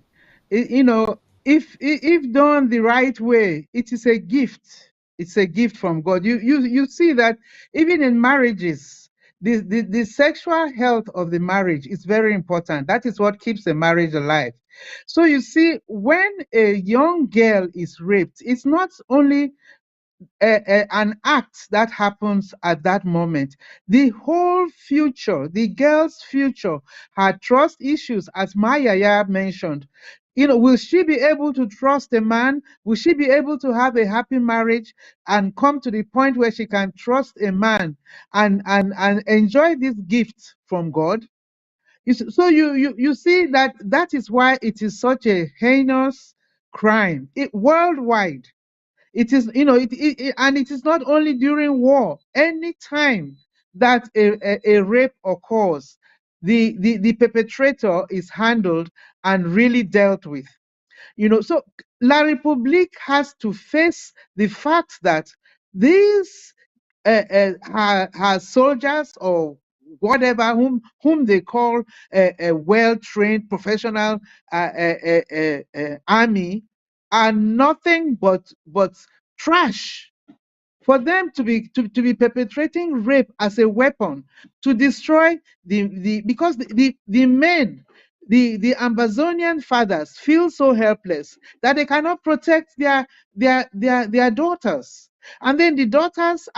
If done the right way, it is a gift. It's a gift from God. You see that even in marriages, the sexual health of the marriage is very important. That is what keeps the marriage alive. So you see, when a young girl is raped, it's not only an act that happens at that moment. The whole future, the girl's future, her trust issues, as Maya mentioned. Will she be able to trust a man? Will she be able to have a happy marriage and come to the point where she can trust a man and enjoy this gift from God? So you see that is why it is such a heinous crime worldwide. It is, and it is not only during war. Any time that a rape occurs, the perpetrator is handled and really dealt with. So La République has to face the fact that these her soldiers or whatever whom they call a well-trained professional army are nothing but trash. For them to be perpetrating rape as a weapon to destroy the because the men, the Ambazonian fathers feel so helpless that they cannot protect their daughters. And then the daughters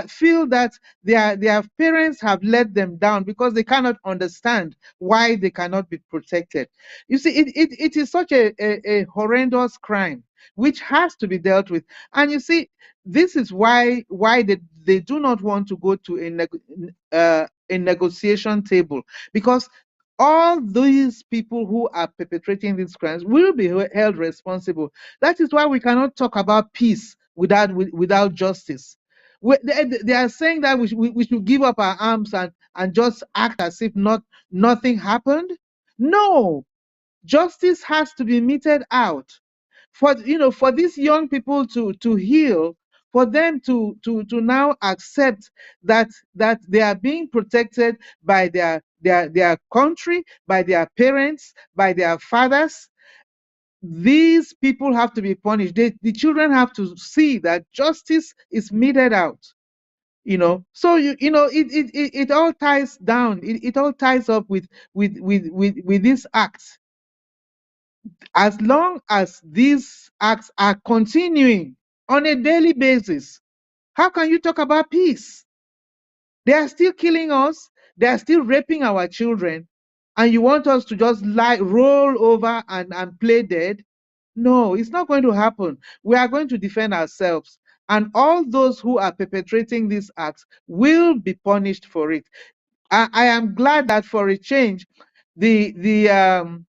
feel that their parents have let them down because they cannot understand why they cannot be protected. You see, it is such a horrendous crime which has to be dealt with. And you see, this is why they do not want to go to a negotiation table, because all these people who are perpetrating these crimes will be held responsible. That is why we cannot talk about peace without justice. They are saying that we should give up our arms and just act as if nothing happened. No, justice has to be meted out for these young people to heal, for them to now accept that they are being protected by their country, by their parents, by their fathers. These people have to be punished. The children have to see that justice is meted out. So it all ties down. It all ties up with this act. As long as these acts are continuing on a daily basis, how can you talk about peace? They are still killing us, they are still raping our children, and you want us to just roll over and play dead? No, it's not going to happen. We are going to defend ourselves, and all those who are perpetrating these acts will be punished for it. I am glad that for a change, the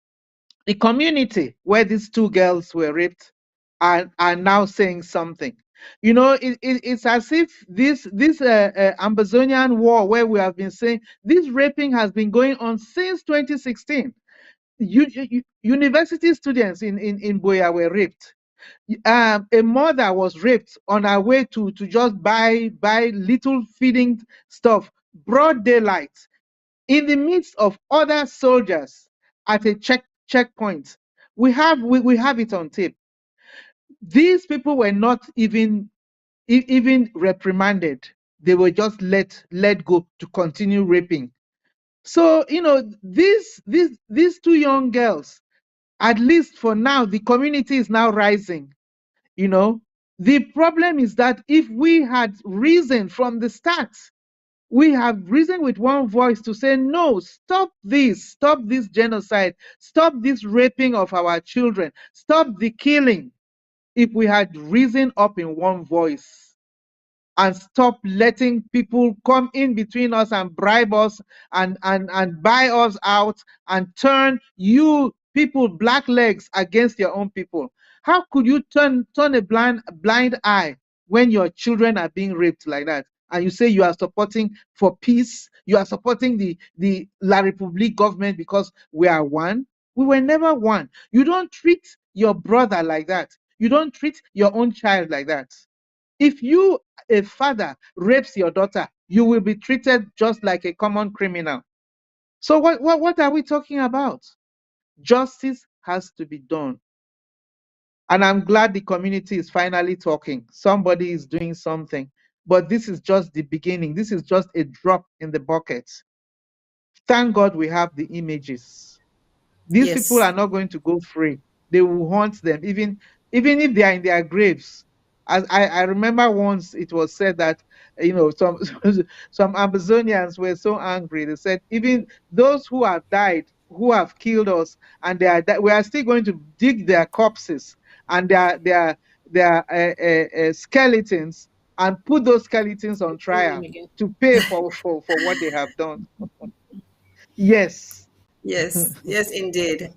community where these two girls were raped are now saying something. It's as if this Ambazonian war, where we have been saying this raping has been going on since 2016. University students in Boya were raped. A mother was raped on her way to just buy little feeding stuff, broad daylight, in the midst of other soldiers at a checkpoint. We have it on tape. These people were not even reprimanded. They were just let go to continue raping. So these two young girls, at least for now, the community is now rising. The problem is that if we had reasoned from the start, we have reasoned with one voice to say, no, stop this genocide, stop this raping of our children, stop the killing. If we had risen up in one voice and stop letting people come in between us and bribe us and buy us out and turn you people black legs against your own people. How could you turn a blind eye when your children are being raped like that? And you say you are supporting for peace, you are supporting the La Republique government because we are one? We were never one. You don't treat your brother like that. You don't treat your own child like that. If you, a father, rapes your daughter, you will be treated just like a common criminal. So what are we talking about? Justice has to be done. And I'm glad the community is finally talking. Somebody is doing something. But this is just the beginning. This is just a drop in the bucket. Thank God we have the images. These people are not going to go free. They will haunt them, even if they are in their graves. As I remember once it was said that some Amazonians were so angry. They said even those who have died, who have killed us, and we are still going to dig their corpses and their skeletons and put those skeletons on trial to pay for what they have done. Yes. Yes, indeed.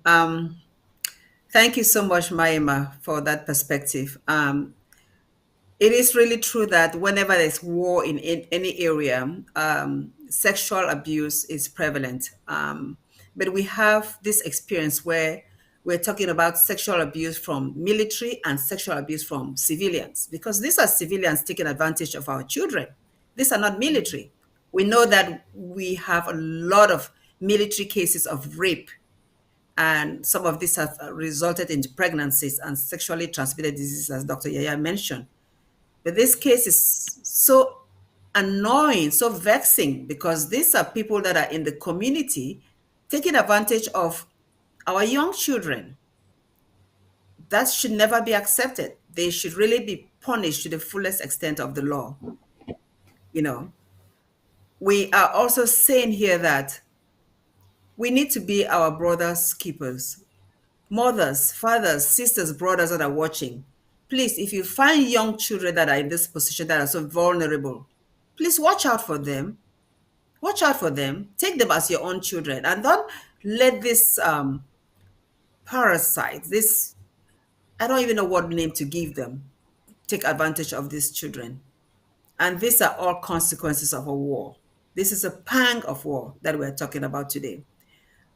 Thank you so much, Maima, for that perspective. It is really true that whenever there's war in any area, sexual abuse is prevalent. But we have this experience where we're talking about sexual abuse from military and sexual abuse from civilians, because these are civilians taking advantage of our children. These are not military. We know that we have a lot of military cases of rape, and some of these have resulted in pregnancies and sexually transmitted diseases, as Dr. Yaya mentioned. But this case is so annoying, so vexing, because these are people that are in the community taking advantage of Our young children, that should never be accepted. They should really be punished to the fullest extent of the law. You know, we are also saying here that we need to be our brothers' keepers. Mothers, fathers, sisters, brothers that are watching, please, if you find young children that are in this position that are so vulnerable, please watch out for them. Watch out for them. Take them as your own children, and don't let this parasite, this, I don't even know what name to give them, take advantage of these children. And these are all consequences of a war. This is a pang of war that we're talking about today.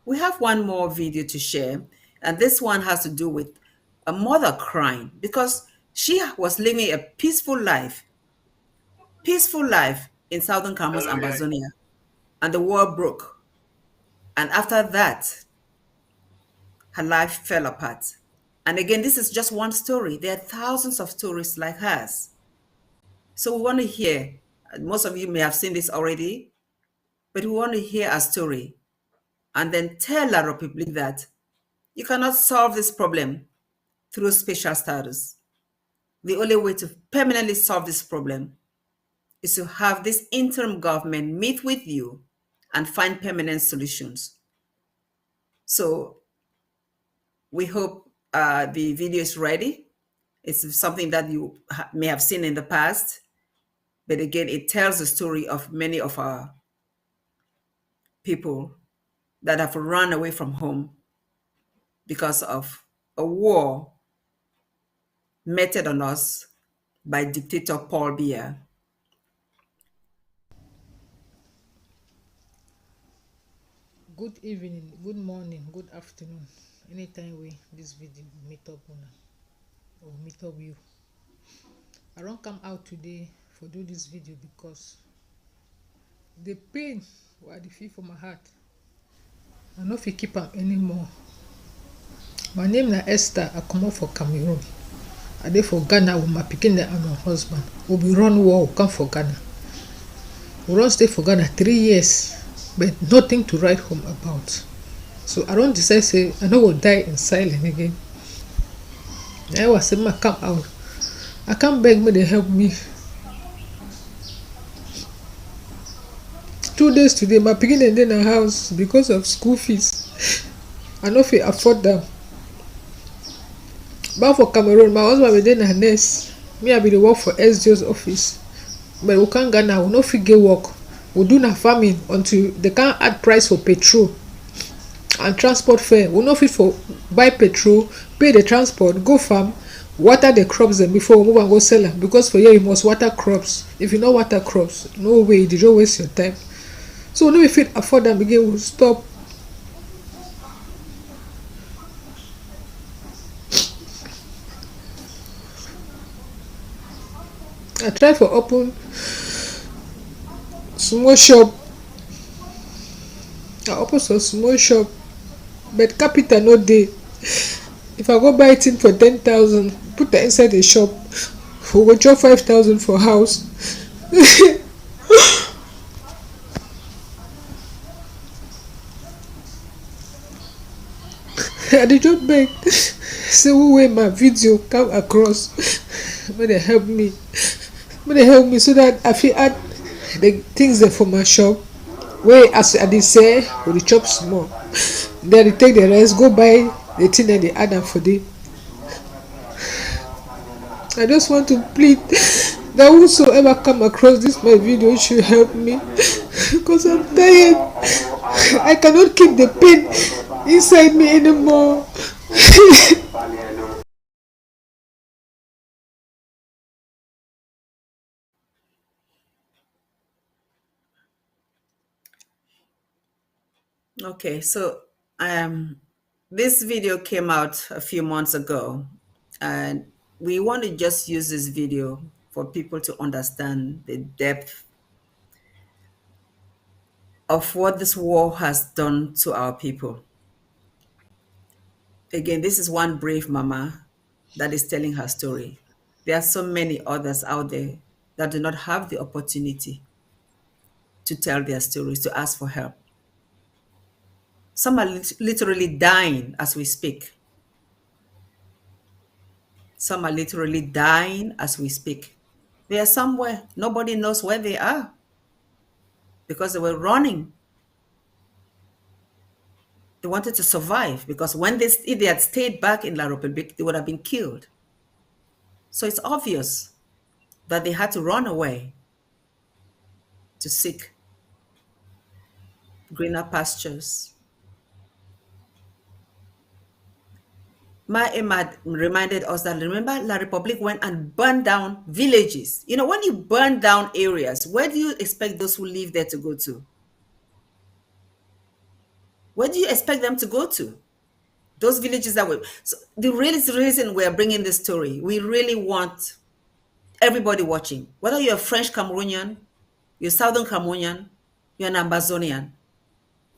We have one more video to share, and this one has to do with a mother crying because she was living a peaceful life in southern Cameroon's Ambazonia, and the war broke. And after that, her life fell apart. And again, this is just one story. There are thousands of stories like hers. So we want to hear, most of you may have seen this already, but we want to hear a story and then tell La Republique that you cannot solve this problem through special status. The only way to permanently solve this problem is to have this interim government meet with you and find permanent solutions. So we hope the video is ready. It's something that you may have seen in the past, but again, it tells the story of many of our people that have run away from home because of a war meted on us by dictator Paul Biya. Good evening, good morning, good afternoon. Anytime we this video meet up una or meet up you. I don't come out today for do this video because the pain what I feel for my heart. I no fit keep am anymore. My name na Esther. I come out for Cameroon. I dey for Ghana with my pikin and my husband. We be run war, we come for Ghana. We run stay for Ghana 3 years, but nothing to write home about. So I don't decide say I no go die in silence again. I was say I come out. I can't beg me to help me. 2 days today, my pikin in the house because of school fees. I no fit afford them. But for Cameroon, my husband be there na nurse. Me I be the work for SDO's office. But we can't Ghana, we no fit get work. We do na farming until they can't add price for petrol and transport fare. We no fit for buy petrol, pay the transport, go farm, water the crops them before we move and go sell them. Because for here you must water crops. If you no water crops, no way, you don't waste your time. So we no fit afford them again, we'll stop. I try for open small shop. I open some small shop, but capital no dey. If I go buy thing for 10,000, put that inside the shop, we go drop 5,000 for house. I dey just beg say who wey my video come across, may they help me. May they help me so that I fit add the things there for my shop. Where as I dey say, we dey chop small. Then they take the rest, go buy the thing and they add them for them. I just want to plead that whosoever come across this my video should help me because I'm tired. I cannot keep the pain inside me anymore. Okay, so this video came out a few months ago, and we want to just use this video for people to understand the depth of what this war has done to our people. Again, this is one brave mama that is telling her story. There are so many others out there that do not have the opportunity to tell their stories, to ask for help. Some are literally dying as we speak. Some are literally dying as we speak. They are somewhere. Nobody knows where they are because they were running. They wanted to survive because if they had stayed back in La Republique, they would have been killed. So it's obvious that they had to run away to seek greener pastures. Ma Emma reminded us that, remember, La Republique went and burned down villages. You know, when you burn down areas, where do you expect those who live there to go to? Where do you expect them to go to? Those villages that were. So the reason we are bringing this story, we really want everybody watching, whether you're a French Cameroonian, you're Southern Cameroonian, you're an Ambazonian,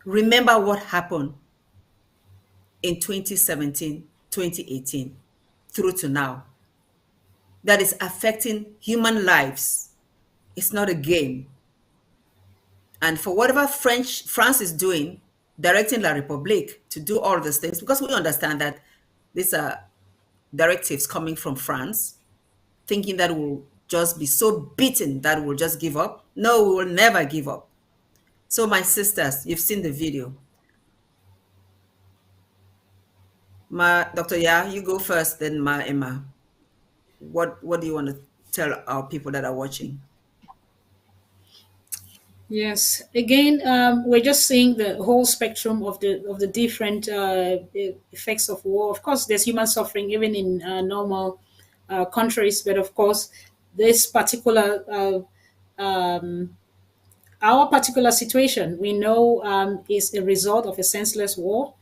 remember what happened in 2017, 2018, through to now. That is affecting human lives. It's not a game. And for whatever France is doing, directing La République to do all these things, because we understand that these are directives coming from France, thinking that we'll just be so beaten that we'll just give up. No, we will never give up. So my sisters, you've seen the video. Dr. Ya, you go first, then Ma Emma. What do you want to tell our people that are watching? Yes. Again, we're just seeing the whole spectrum of the different effects of war. Of course, there's human suffering even in normal countries, but of course, this particular our particular situation, we know, is a result of a senseless war,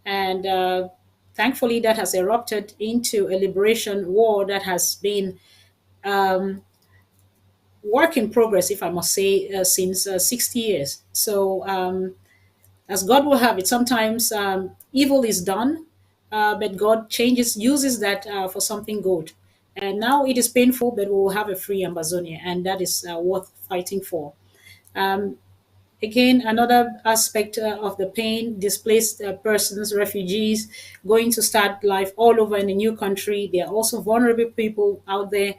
and thankfully, that has erupted into a liberation war that has been work in progress, if I must say, since 60 years. So, as God will have it, sometimes evil is done, but God uses that for something good. And now it is painful, but we will have a free Amazonia, and that is worth fighting for. Um, Again, another aspect of the pain, displaced persons, refugees, going to start life all over in a new country. There are also vulnerable people out there,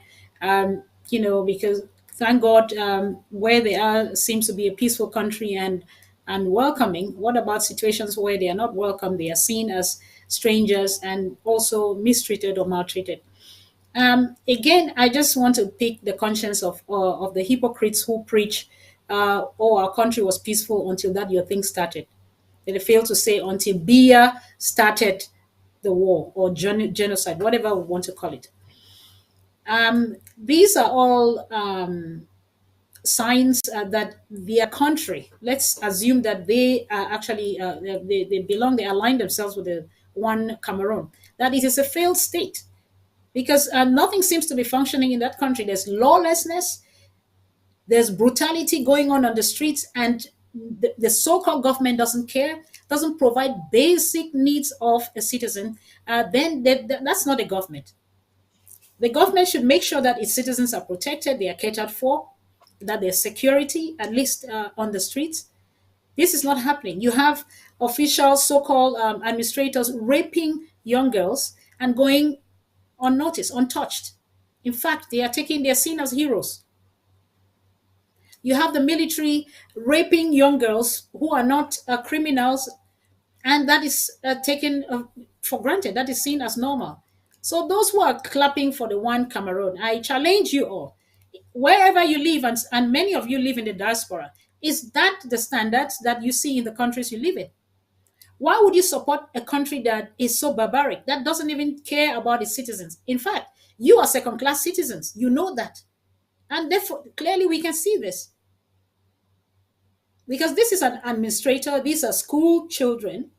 because thank God, where they are seems to be a peaceful country and welcoming. What about situations where they are not welcome? They are seen as strangers and also mistreated or maltreated. Again, I just want to pick the conscience of the hypocrites who preach, "Oh, our country was peaceful until that your thing started." They fail to say until Biya started the war or genocide, whatever we want to call it. These are all signs that their country. Let's assume that they are actually they belong. They align themselves with the one Cameroon. That it is a failed state because nothing seems to be functioning in that country. There's lawlessness, there's brutality going on the streets, and the so-called government doesn't care, doesn't provide basic needs of a citizen. Then that's not a government. The government should make sure that its citizens are protected, they are catered for, that there's security, at least on the streets. This is not happening. You have officials, so-called administrators, raping young girls and going unnoticed, untouched. In fact, they're seen as heroes. You have the military raping young girls who are not criminals, and that is taken for granted. That is seen as normal. So those who are clapping for the one Cameroon, I challenge you all, wherever you live, and many of you live in the diaspora, is that the standards that you see in the countries you live in? Why would you support a country that is so barbaric, that doesn't even care about its citizens? In fact, you are second-class citizens. You know that. And therefore, clearly we can see this. Because this is an administrator, these are school children.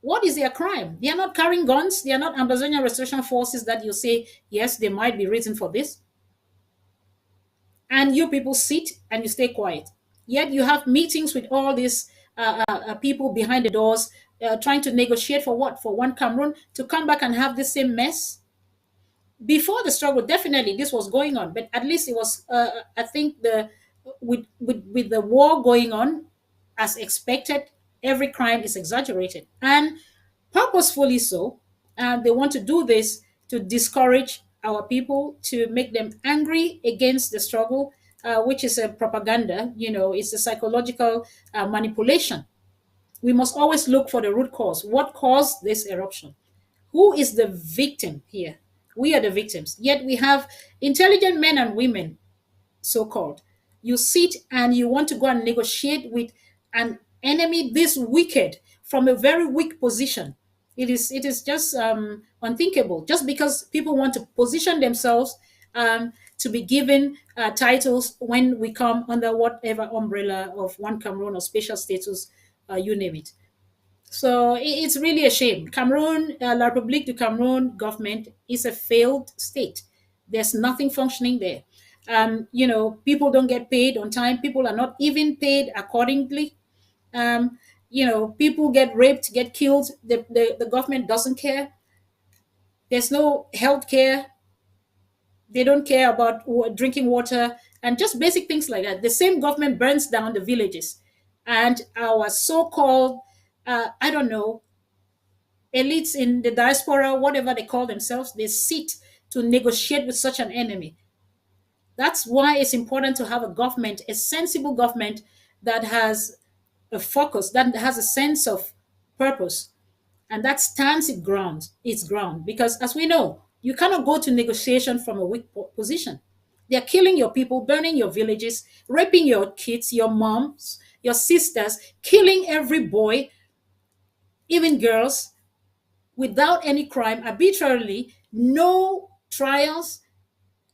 What is their crime? They are not carrying guns. They are not Ambazonian Restoration Forces that you say, yes, there might be reason for this. And you people sit and you stay quiet. Yet you have meetings with all these people behind the doors trying to negotiate for what? For one Cameroon to come back and have the same mess? Before the struggle, definitely this was going on, but at least it was, I think, with the war going on as expected, Every crime is exaggerated and purposefully so. And they want to do this to discourage our people, to make them angry against the struggle, which is a propaganda, it's a psychological manipulation. We must always look for the root cause. What caused this eruption? Who is the victim here? We are the victims. Yet we have intelligent men and women, so called. You sit and you want to go and negotiate with an enemy this wicked from a very weak position. It is just unthinkable. Just because people want to position themselves to be given titles when we come under whatever umbrella of one Cameroon or special status, you name it. So it's really a shame. Cameroon, La République du Cameroon government is a failed state. There's nothing functioning there. People don't get paid on time. People are not even paid accordingly. People get raped, get killed. The government doesn't care. There's no health care. They don't care about drinking water and just basic things like that. The same government burns down the villages. And our so-called, I don't know, elites in the diaspora, whatever they call themselves, they sit to negotiate with such an enemy. That's why it's important to have a government, a sensible government that has a focus, that has a sense of purpose, and that stands its ground. Because as we know, you cannot go to negotiation from a weak position. They're killing your people, burning your villages, raping your kids, your moms, your sisters, killing every boy, even girls, without any crime, arbitrarily, no trials,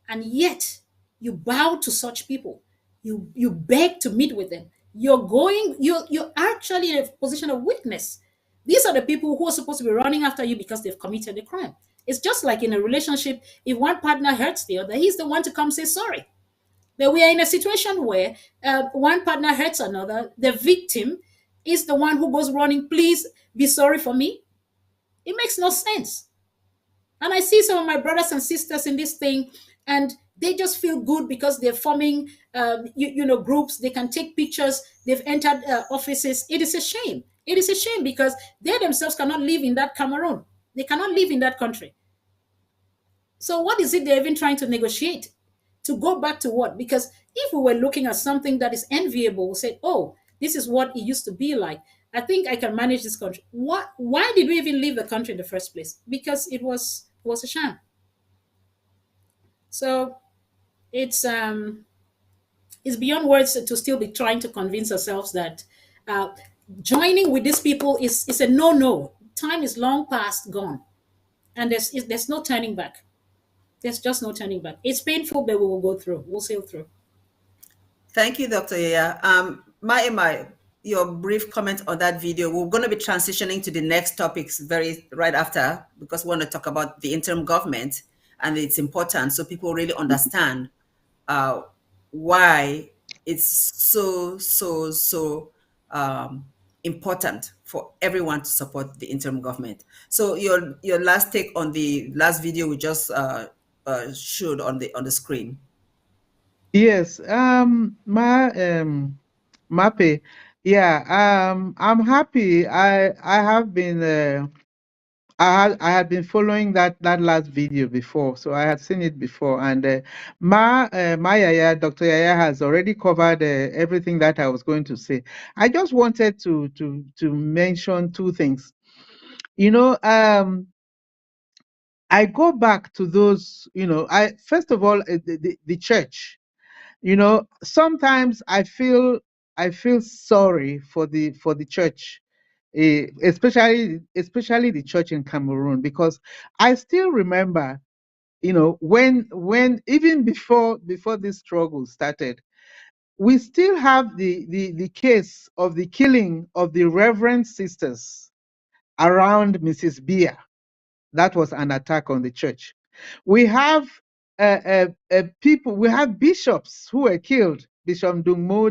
and yet you bow to such people. You beg to meet with them. You're actually in a position of weakness. These are the people who are supposed to be running after you because they've committed a crime. It's just like in a relationship, if one partner hurts the other, he's the one to come say sorry. But we are in a situation where one partner hurts another, the victim is the one who goes running, please be sorry for me. It makes no sense. And I see some of my brothers and sisters in this thing, and they just feel good because they're forming, groups. They can take pictures. They've entered offices. It is a shame. It is a shame because they themselves cannot live in that Cameroon. They cannot live in that country. So what is it they're even trying to negotiate? To go back to what? Because if we were looking at something that is enviable, we say, oh, this is what it used to be like. I think I can manage this country. What? Why did we even leave the country in the first place? Because it was a sham. So it's beyond words to still be trying to convince ourselves that joining with these people is a no. Time is long past gone, and there's no turning back. There's just no turning back. It's painful, but we will go through. We'll sail through. Thank you, Dr. Yaya. My, your brief comment on that video. We're going to be transitioning to the next topics right after, because we want to talk about the interim government and its importance, so people really understand why it's so important for everyone to support the interim government. So your last take on the last video we just showed on the screen. Yes, Mape, yeah, I'm happy. I have been I had been following that last video before, so I had seen it before, and Yaya, Dr. Yaya has already covered everything that I was going to say. I just wanted to mention two things. I go back to those. I first of all the church. Sometimes I feel sorry for the church, especially the church in Cameroon, because I still remember, when even before this struggle started, we still have the case of the killing of the Reverend sisters around Mrs. Bia. That was an attack on the church. We have people, we have bishops who were killed. Bishop Dungmo,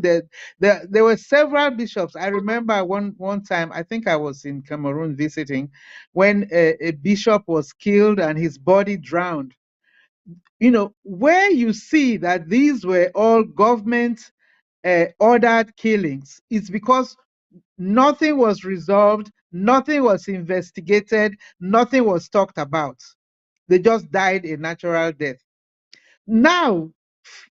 there were several bishops. I remember one time, I think I was in Cameroon visiting, when a bishop was killed and his body drowned. Where you see that these were all government ordered killings, it's because nothing was resolved, nothing was investigated, nothing was talked about. They just died a natural death. Now,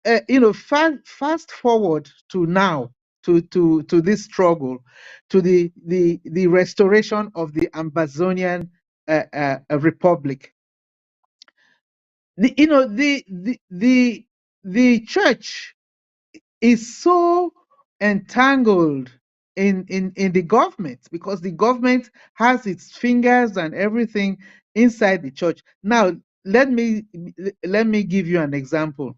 fast forward to now, to this struggle, to the restoration of the Ambazonian republic. The church is so entangled in the government, because the government has its fingers and everything inside the church. Now, let me give you an example.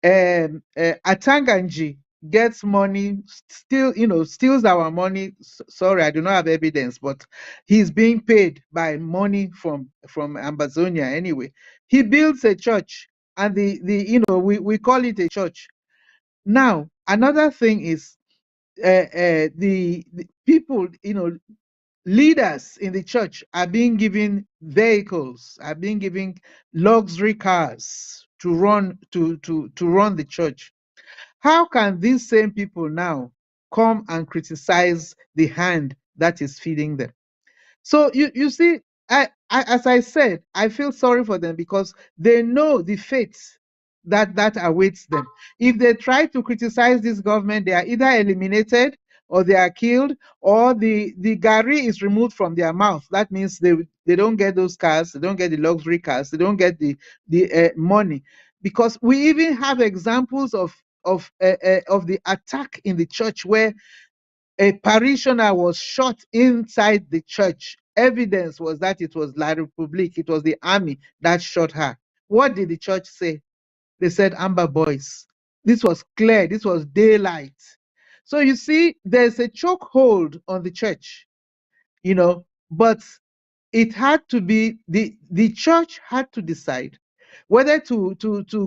Atanganji gets money, steals our money. Sorry, I do not have evidence, but he's being paid by money from Ambazonia anyway. He builds a church, and we call it a church. Now, another thing is, the people, leaders in the church are being given vehicles, are being given luxury cars to run the church. How can these same people now come and criticize the hand that is feeding them? So you see, as I said, I feel sorry for them, because they know the fate that awaits them. If they try to criticize this government, they are either eliminated, or they are killed, or the gari is removed from their mouth. That means they don't get those cars, they don't get the luxury cars, they don't get the money. Because we even have examples of the attack in the church, where a parishioner was shot inside the church. Evidence was that it was La Republique, it was the army that shot her. What did the church say? They said, Amber Boys. This was clear, this was daylight. So you see, there's a chokehold on the church, but it had to be, the church had to decide whether to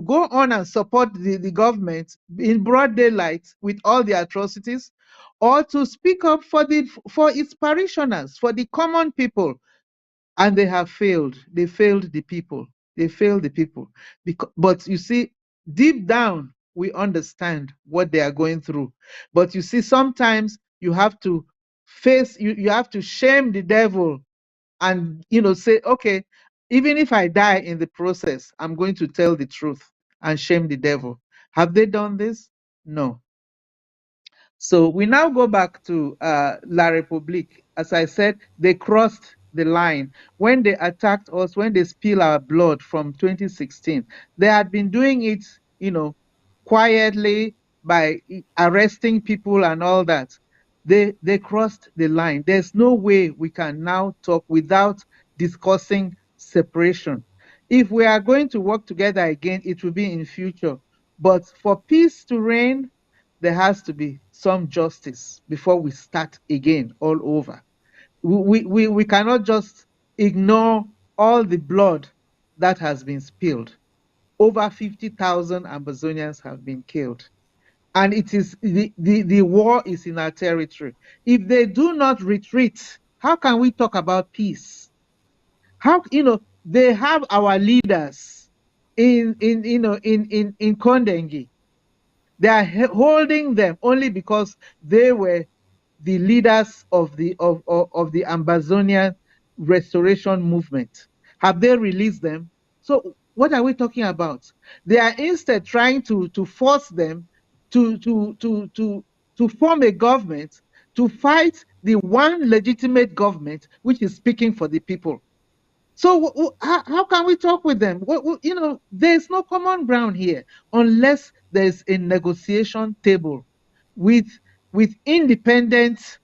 go on and support the government in broad daylight with all the atrocities, or to speak up for its parishioners, for the common people. And they have failed. They failed the people. They failed the people. But you see, deep down, we understand what they are going through. But you see, sometimes you have to you have to shame the devil, and say, okay, even if I die in the process, I'm going to tell the truth and shame the devil. Have they done this? No. So we now go back to La Republique. As I said, they crossed the line when they attacked us, when they spilled our blood from 2016. They had been doing it, quietly, by arresting people and all that. They crossed the line. There's no way we can now talk without discussing separation. If we are going to work together again, it will be in future. But for peace to reign, there has to be some justice before we start again all over. We cannot just ignore all the blood that has been spilled. Over 50,000 Ambazonians have been killed. And it is the war is in our territory. If they do not retreat, how can we talk about peace? How, they have our leaders in Kondengi. They are holding them only because they were the leaders of the Ambazonian restoration movement. Have they released them? So what are we talking about? They are instead trying to force them to form a government, to fight the one legitimate government which is speaking for the people. So how can we talk with them? There's no common ground here unless there's a negotiation table with independent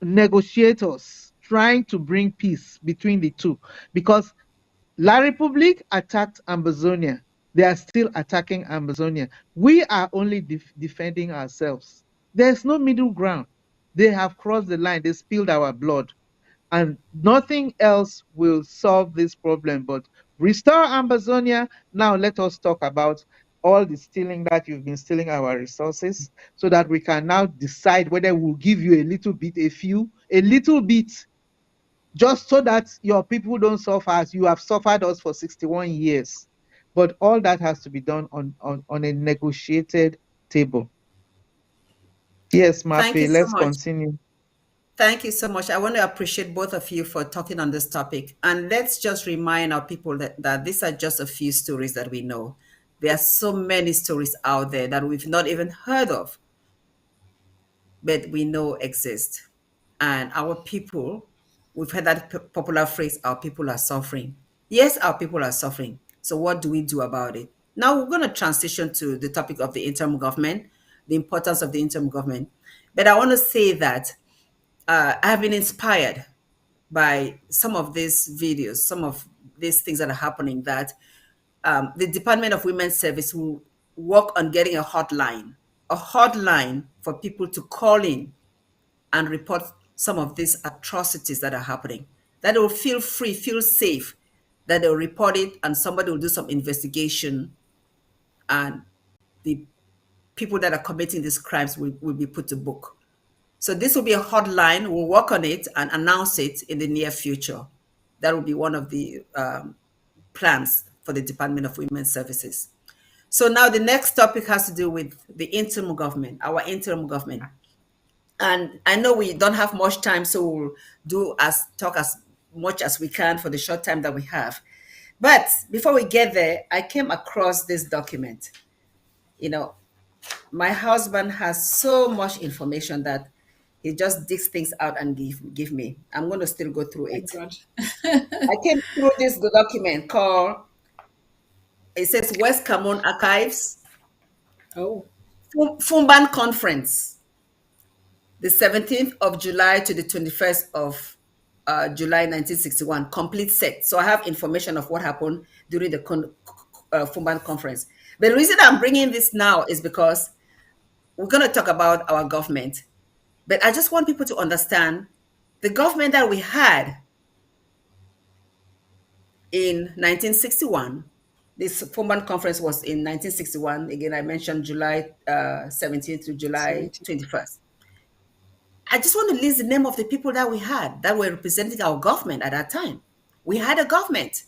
negotiators trying to bring peace between the two. Because La Republique attacked Ambazonia. They are still attacking Ambazonia. We are only defending ourselves. There's no middle ground. They have crossed the line. They spilled our blood. And nothing else will solve this problem but restore Amazonia. Now let us talk about all the stealing that you've been stealing our resources, so that we can now decide whether we'll give you a little bit, a little bit, just so that your people don't suffer as you have suffered us for 61 years. But all that has to be done on a negotiated table. Yes, Thank you Mape, so let's much. continue. Thank you so much. I want to appreciate both of you for talking on this topic. And let's just remind our people that these are just a few stories that we know. There are so many stories out there that we've not even heard of, but we know exist. And our people, we've heard that popular phrase, our people are suffering. Yes, our people are suffering. So what do we do about it? Now we're going to transition to the topic of the interim government, the importance of the interim government. But I want to say that I have been inspired by some of these videos, some of these things that are happening, that the Department of Women's Service will work on getting a hotline for people to call in and report some of these atrocities that are happening. That they will feel free, feel safe, that they'll report it and somebody will do some investigation and the people that are committing these crimes will be put to book. So this will be a hotline. We'll work on it and announce it in the near future. That will be one of the plans for the Department of Women's Services. So now the next topic has to do with the interim government, our interim government. And I know we don't have much time, so we'll talk as much as we can for the short time that we have. But before we get there, I came across this document. You know, my husband has so much information that he just digs things out and give me. I'm going to still go through it. God. I came through this document called, it says West Cameroon Archives, Oh, Fumban Conference, the 17th of July to the 21st of July 1961, complete set. So I have information of what happened during the Fumban Conference. But the reason I'm bringing this now is because we're going to talk about our government. But I just want people to understand the government that we had in 1961. This Fumban Conference was in 1961. Again, I mentioned July 17th to July 21st. I just want to list the name of the people that we had that were representing our government at that time. We had a government.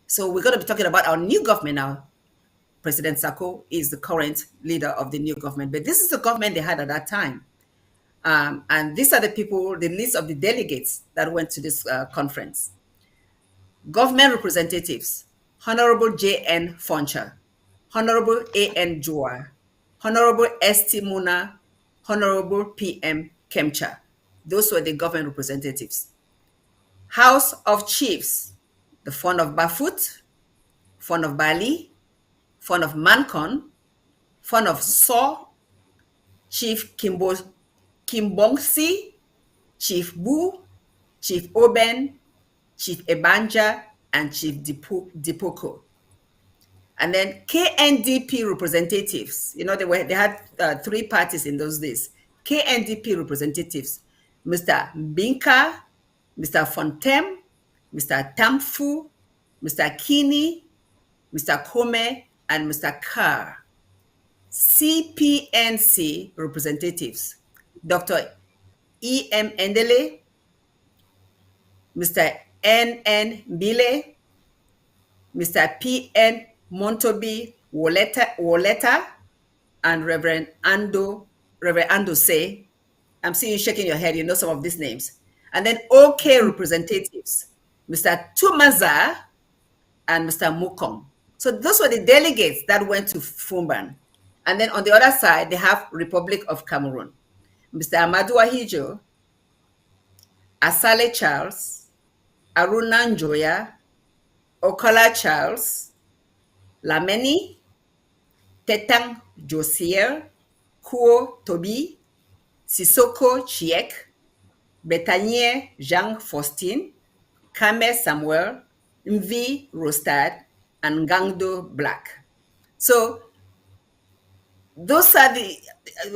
So we're going to be talking about our new government now. President Sako is the current leader of the new government, but this is the government they had at that time. And these are the people, the list of the delegates that went to this conference. Government representatives: Honorable J.N. Foncha, Honorable A.N. Joa, Honorable S.T. Muna, Honorable P.M. Kemcha. Those were the government representatives. House of Chiefs: the Fon of Bafut, Fon of Bali, Fon of Mancon, Fon of Saw, Chief Kimbongsi, Chief Bu, Chief Oben, Chief Ebanja, and Chief Dipoko. And then KNDP representatives. You know, they had three parties in those days. KNDP representatives: Mr. Binka, Mr. Fontem, Mr. Tamfu, Mr. Kini, Mr. Kome, and Mr. Carr. CPNC representatives: Dr. E.M. Endele, Mr. N.N. Mbile, Mr. P.N. Montobi Woleta, and Reverend Ando Say. I'm seeing you shaking your head, you know some of these names. And then OK representatives: Mr. Tumaza and Mr. Mukong. So those were the delegates that went to Fumban. And then on the other side, they have Republic of Cameroon: Mr. Amadou Ahijo, Asale Charles, Aruna Njoya, Okola Charles, Lameni, Tetang Josier, Kuo Tobi, Sissoko Chiek, Betanier Jean Faustin, Kame Samuel, Mvi Rostad, and Gangdo Black. So those are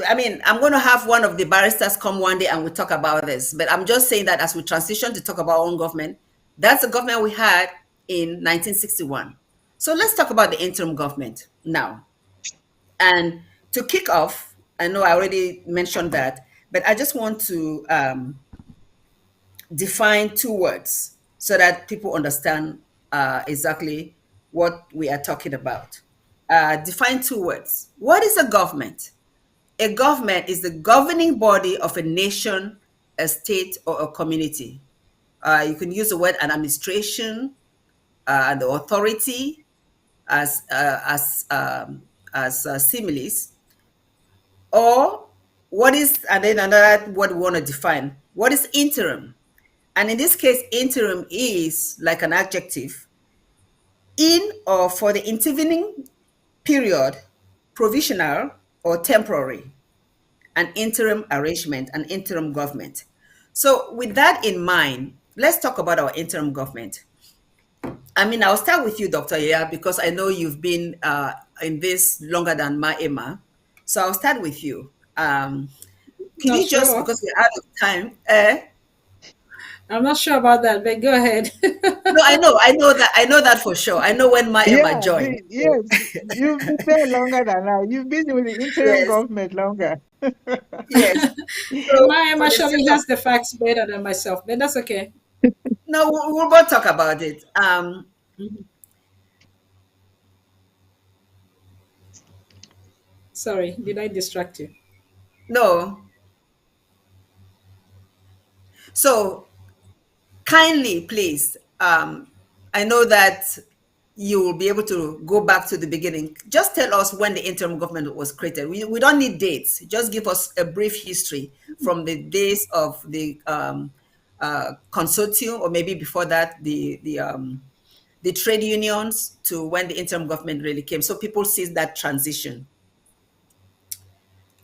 I'm going to have one of the barristers come one day and we'll talk about this. But I'm just saying that as we transition to talk about our own government, that's the government we had in 1961. So let's talk about the interim government now. And to kick off, I know I already mentioned that, but I just want to define two words so that people understand exactly what we are talking about. Define two words. What is a government? A government is the governing body of a nation, a state, or a community. You can use the word an administration, the authority as similes, or what is, and then another word we want to define. What is interim? And in this case, interim is like an adjective, in or for the intervening period, provisional or temporary, an interim arrangement, an interim government. So with that in mind, let's talk about our interim government. I mean, I'll start with you, Dr. Yaya, because I know you've been in this longer than my Emma. So I'll start with you. Can Not you just, sure. because we're out of time, I'm not sure about that, but go ahead. no, I know that for sure. I know when my Emma Yeah, joined. yes, you've been there longer than I. You've been with the interim Yes, government longer. yes. So Ma'am for the actually sake of, has the facts better than myself, but that's okay. no, we'll both talk about it. Sorry, did I distract you? No. So kindly, please, I know that you will be able to go back to the beginning. Just tell us when the interim government was created. We don't need dates. Just give us a brief history from the days of the consortium, or maybe before that, the trade unions, to when the interim government really came, so people see that transition.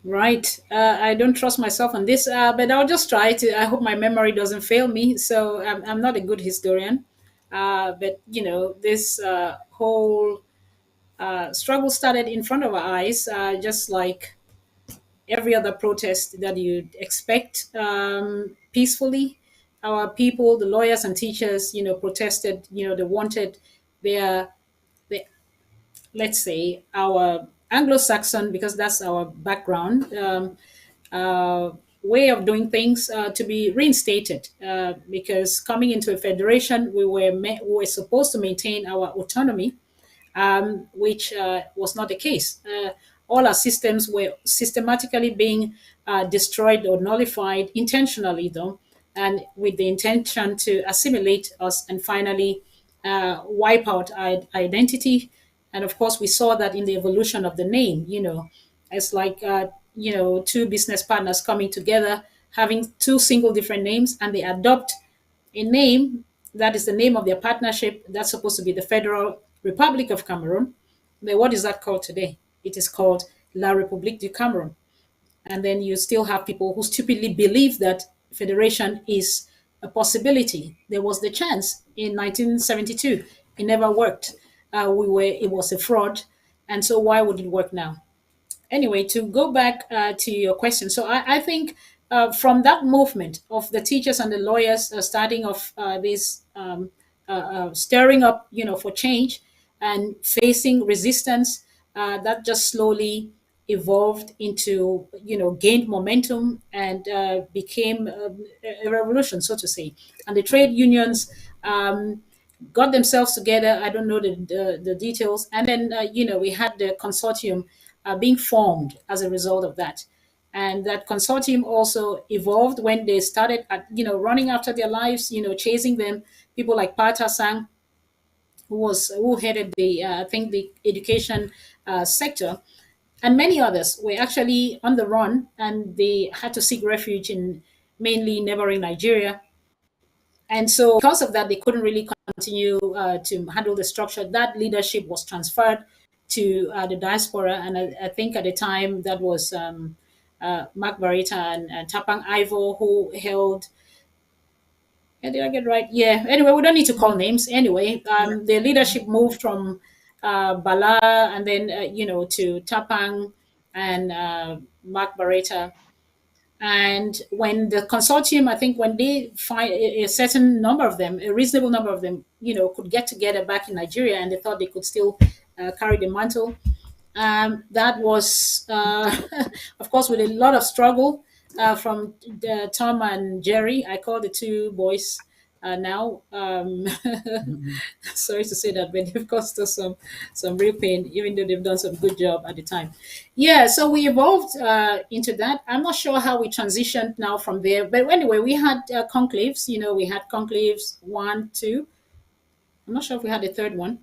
Right. I don't trust myself on this, but I'll just try to. I hope my memory doesn't fail me. So I'm not a good historian, but this whole struggle started in front of our eyes, just like every other protest that you'd expect, peacefully. Our people, the lawyers and teachers, protested. They wanted their, their let's say, our Anglo-Saxon, because that's our background, way of doing things to be reinstated. Because coming into a federation, we were supposed to maintain our autonomy, which was not the case. All our systems were systematically being destroyed or nullified intentionally, though, and with the intention to assimilate us and finally wipe out our identity. And of course, we saw that in the evolution of the name. It's like two business partners coming together, having two single different names, and they adopt a name that is the name of their partnership. That's supposed to be the Federal Republic of Cameroon. But what is that called today? It is called La République du Cameroun. And then you still have people who stupidly believe that federation is a possibility. There was the chance in 1972. It never worked. It was a fraud. And so why would it work now? Anyway, to go back to your question, so I think from that movement of the teachers and the lawyers starting off this stirring up, for change and facing resistance, that just slowly evolved into, gained momentum and became a revolution, so to say. And the trade unions got themselves together. I don't know the details. And then, we had the consortium being formed as a result of that. And that consortium also evolved when they started, running after their lives, chasing them. People like Pata Sang, who headed the, I think, the education sector, and many others were actually on the run, and they had to seek refuge in mainly neighboring Nigeria. And so, because of that, they couldn't really continue to handle the structure. That leadership was transferred to the diaspora. And I think at the time that was Mark Barita and Tapang Ivo who held. Yeah, did I get it right? Yeah. Anyway, we don't need to call names. Anyway, the leadership moved from Bala and then, to Tapang and Mark Barita. And when the consortium, I think when they find a certain number of them, a reasonable number of them, could get together back in Nigeria, and they thought they could still carry the mantle. That was, of course, with a lot of struggle from Tom and Jerry. I call the two boys now. Sorry to say that, but they've caused us some real pain, even though they've done some good job at the time. Yeah, so we evolved into that. I'm not sure how we transitioned now from there, but anyway, we had conclaves. We had conclaves 1, 2. I'm not sure if we had a third one.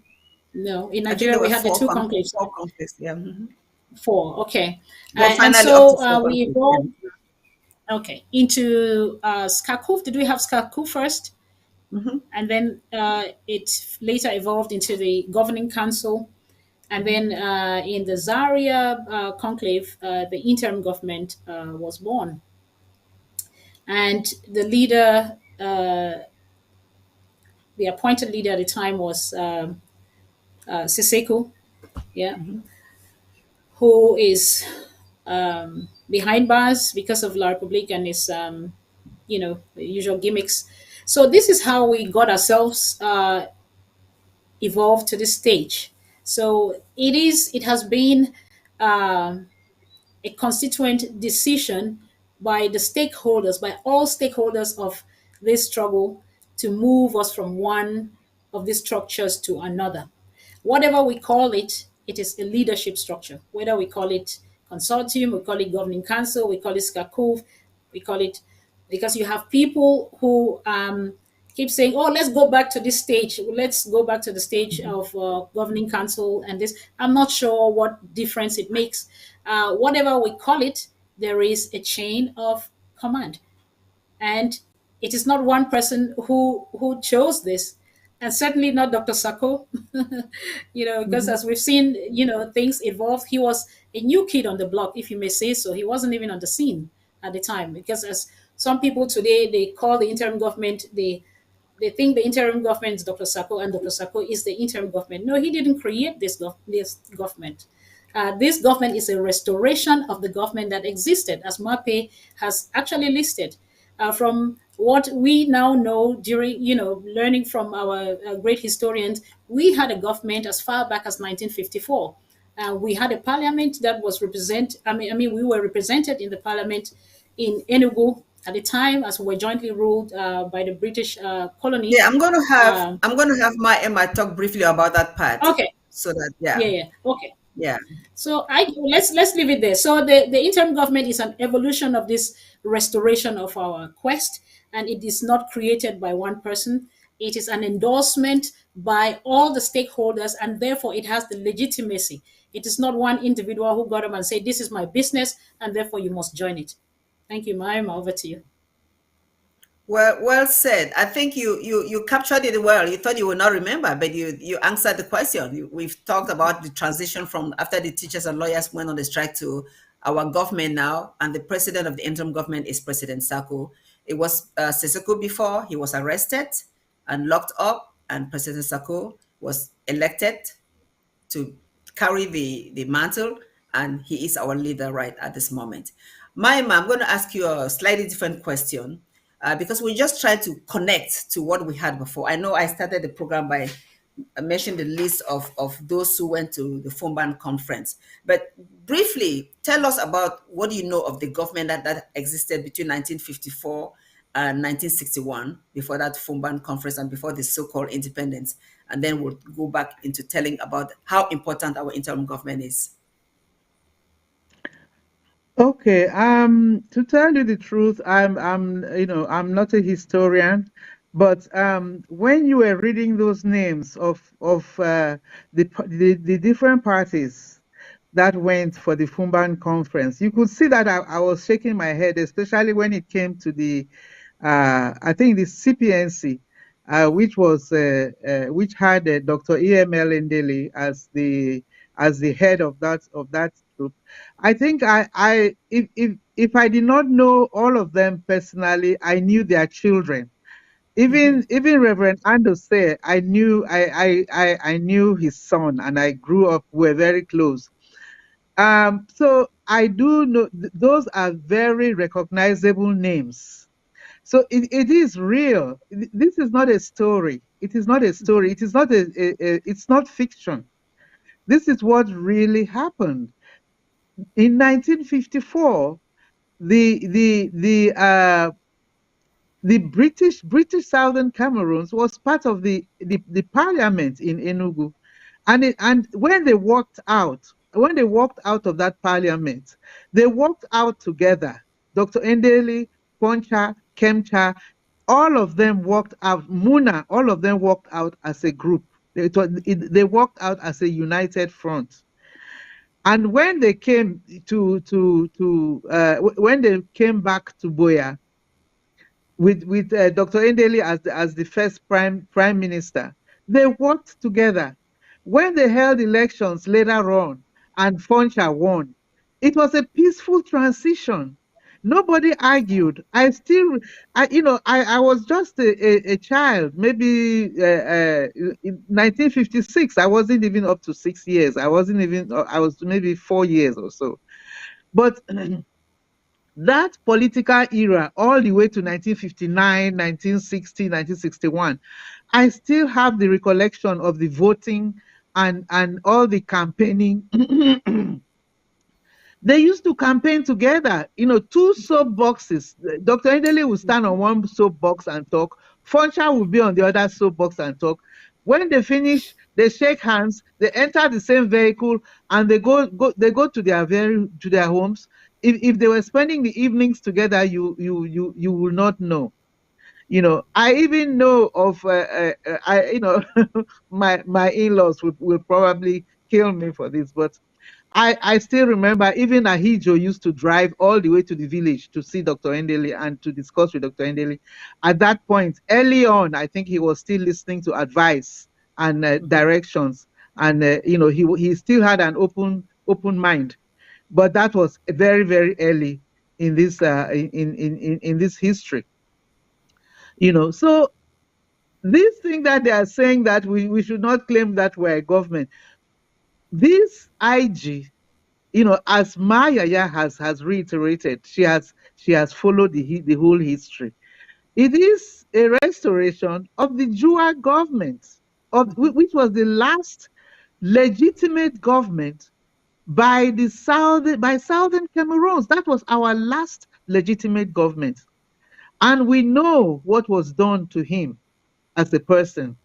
No, in I think Nigeria there we were had the two four conclaves. conflicts. Yeah. Mhm. 4, okay. Well, And finally up to so four we conflicts. Yeah. evolved, okay, into SCACUF. Did we have SCACUF first? Mhm. And then it later evolved into the governing council. And then in the Zaria conclave, the interim government was born. And the leader, the appointed leader at the time was Siseko, yeah, who is behind bars because of La Republique and his, the usual gimmicks. So this is how we got ourselves evolved to this stage. So it has been a constituent decision by the stakeholders, by all stakeholders of this struggle, to move us from one of these structures to another. Whatever we call it, it is a leadership structure. Whether we call it consortium, we call it governing council, we call it SCACUF, we call it, because you have people who keep saying, "Oh, let's go back to this stage. Let's go back to the stage of governing council." And this, I'm not sure what difference it makes. Whatever we call it, there is a chain of command, and it is not one person who chose this, and certainly not Dr. Sako. Because as we've seen, things evolve. He was a new kid on the block, if you may say so. He wasn't even on the scene at the time, because as some people today, they call the interim government, they think the interim government is Dr. Sako, and Dr. Sako is the interim government. No, he didn't create this government. This government is a restoration of the government that existed, as Mape has actually listed. From what we now know, during learning from our great historians, we had a government as far back as 1954. We had a parliament that was represent. We were represented in the parliament in Enugu at the time, as we were jointly ruled by the British colony. Yeah, Um, I'm gonna have my Emma talk briefly about that part. okay, So that yeah, okay. yeah. So let's leave it there. So the interim government is an evolution of this restoration of our quest, and it is not created by one person. It is an endorsement by all the stakeholders, and therefore it has the legitimacy. It is not one individual who got up and said, "This is my business, and therefore you must join it." Thank you, Maima. Over to you. Well said. I think you captured it well. You thought you would not remember, but you answered the question. We've talked about the transition from after the teachers and lawyers went on the strike to our government now, and the president of the interim government is President Sako. It was Siseko before. He was arrested and locked up, and President Sako was elected to carry the mantle, and he is our leader right at this moment. Maima, I'm going to ask you a slightly different question because we just try to connect to what we had before. I know I started the program by mentioning the list of those who went to the Fumban conference, but briefly tell us about what you know of the government that existed between 1954 and 1961, before that Fumban conference and before the so-called independence, and then we'll go back into telling about how important our interim government is. Okay, to tell you the truth, I'm not a historian, but when you were reading those names of the different parties that went for the Fumban conference, you could see that I was shaking my head, especially when it came to the I think the CPNC, which had Dr. EML Ndeli as the head of that group. I think if I did not know all of them personally, I knew their children. Even Reverend Ando said I knew his son, and I grew up. We're very close. So I do know those are very recognizable names. So it is real. This is not a story. It is not a story. It is not it's not fiction. This is what really happened. In 1954, the the British Southern Cameroons was part of the parliament in Enugu. And when they walked out of that parliament, they walked out together. Dr. Endeli, Poncha, Kemcha, all of them walked out. Muna, all of them walked out as a group. They walked out as a united front. And when they came when they came back to Boya, with Dr. Endeli as the first prime minister. They worked together. When they held elections later on and Foncha won, it was a peaceful transition. Nobody argued. I was just a child, maybe in 1956. I wasn't even up to 6 years. I was maybe 4 years or so. But that political era, all the way to 1959, 1960, 1961, I still have the recollection of the voting and all the campaigning. They used to campaign together, two soap boxes. Dr. Endele would stand on one soap box and talk. Foncha would be on the other soap box and talk. When they finish, they shake hands, they enter the same vehicle, and they go to their homes. If they were spending the evenings together, you will not know. I even know of my in-laws will probably kill me for this, but I still remember even Ahijo used to drive all the way to the village to see Dr. Endeli and to discuss with Dr. Endeli. At that point, early on, I think he was still listening to advice and directions, and he still had an open mind. But that was very, very early in this in this history. So this thing that they are saying that we should not claim that we're a government. This IG, as Maya has reiterated, she has followed the whole history. It is a restoration of the Jua government, which was the last legitimate government by Southern Cameroons. That was our last legitimate government. And we know what was done to him as a person.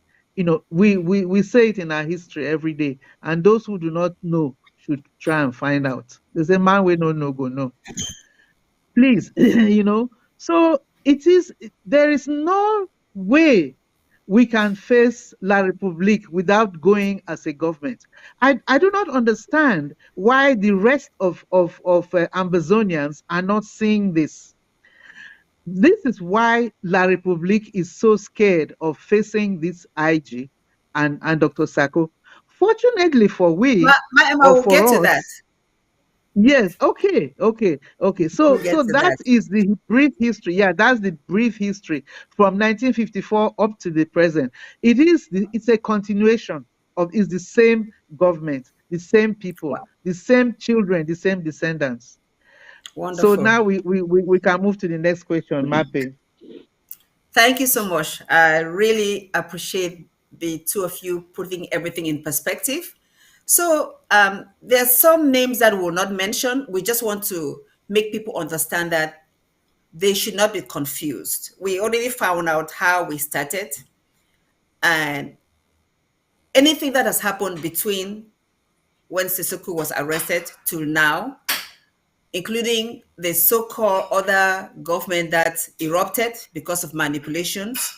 We say it in our history every day. And those who do not know should try and find out. There's a man we don't know, go no. Please, So there is no way we can face La République without going as a government. I do not understand why the rest of Ambazonians are not seeing this. This is why La République is so scared of facing this IG and Dr. Sako. Fortunately for we, Emma, or we'll get for to that. us, yes, okay. So We'll get to that that. is the brief history. Yeah, that's the brief history from 1954 up to the present. It's a continuation it's the same government, the same people, Wow. the same children, the same descendants. So Wonderful. now we can move to the next question, Mape. Thank you so much. I really appreciate the two of you putting everything in perspective. So there's some names that we will not mention. We just want to make people understand that they should not be confused. We already found out how we started, and anything that has happened between when Sissoko was arrested to now, including the so-called other government that erupted because of manipulations.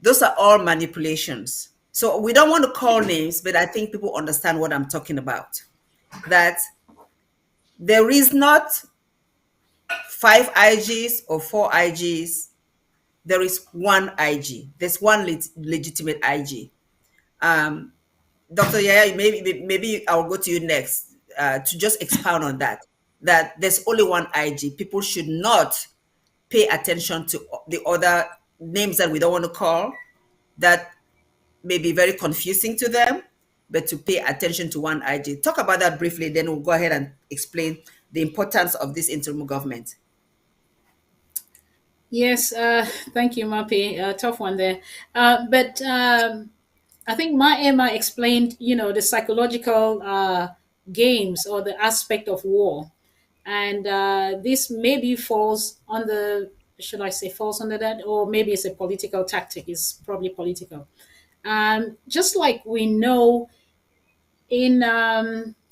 Those are all manipulations. So we don't want to call names, but I think people understand what I'm talking about. That there is not 5 IGs or 4 IGs. There is one IG. There's one legitimate IG. Dr. Yaya, maybe I'll go to you next to just expound on that. That there's only one IG. People should not pay attention to the other names that we don't want to call, that may be very confusing to them, but to pay attention to one IG. Talk about that briefly, then we'll go ahead and explain the importance of this interim government. Yes, thank you, Mapi. Tough one there. But I think my Emma explained, the psychological games or the aspect of war. And this maybe falls on the should I say, falls under that, or maybe it's a political tactic. It's probably political. Just like we know in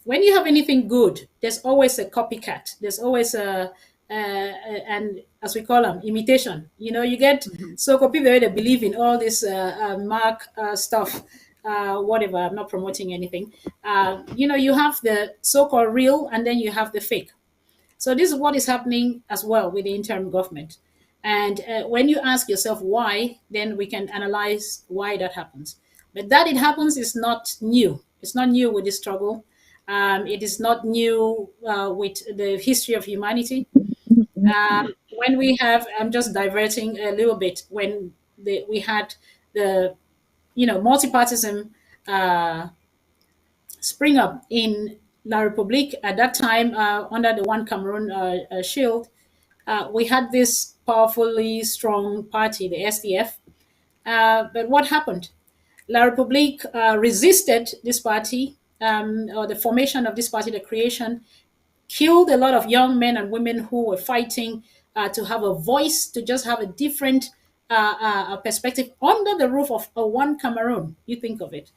when you have anything good, there's always a copycat. There's always and as we call them, imitation. You know, you get so-called people that believe in all this mark stuff. Whatever, I'm not promoting anything. You know, you have the so-called real, and then you have the fake. So this is what is happening as well with the interim government. And when you ask yourself why, then we can analyze why that happens. But that it happens is not new. It's not new with this struggle. It is not new with the history of humanity. When we have, I'm just diverting a little bit, when we had the, multipartism spring up in La République at that time under the One Cameroon shield. We had this powerfully strong party, the SDF. But what happened? La République resisted this party, or the formation of this party, the creation, killed a lot of young men and women who were fighting to have a voice, to just have a different perspective under the roof of one Cameroon. You think of it.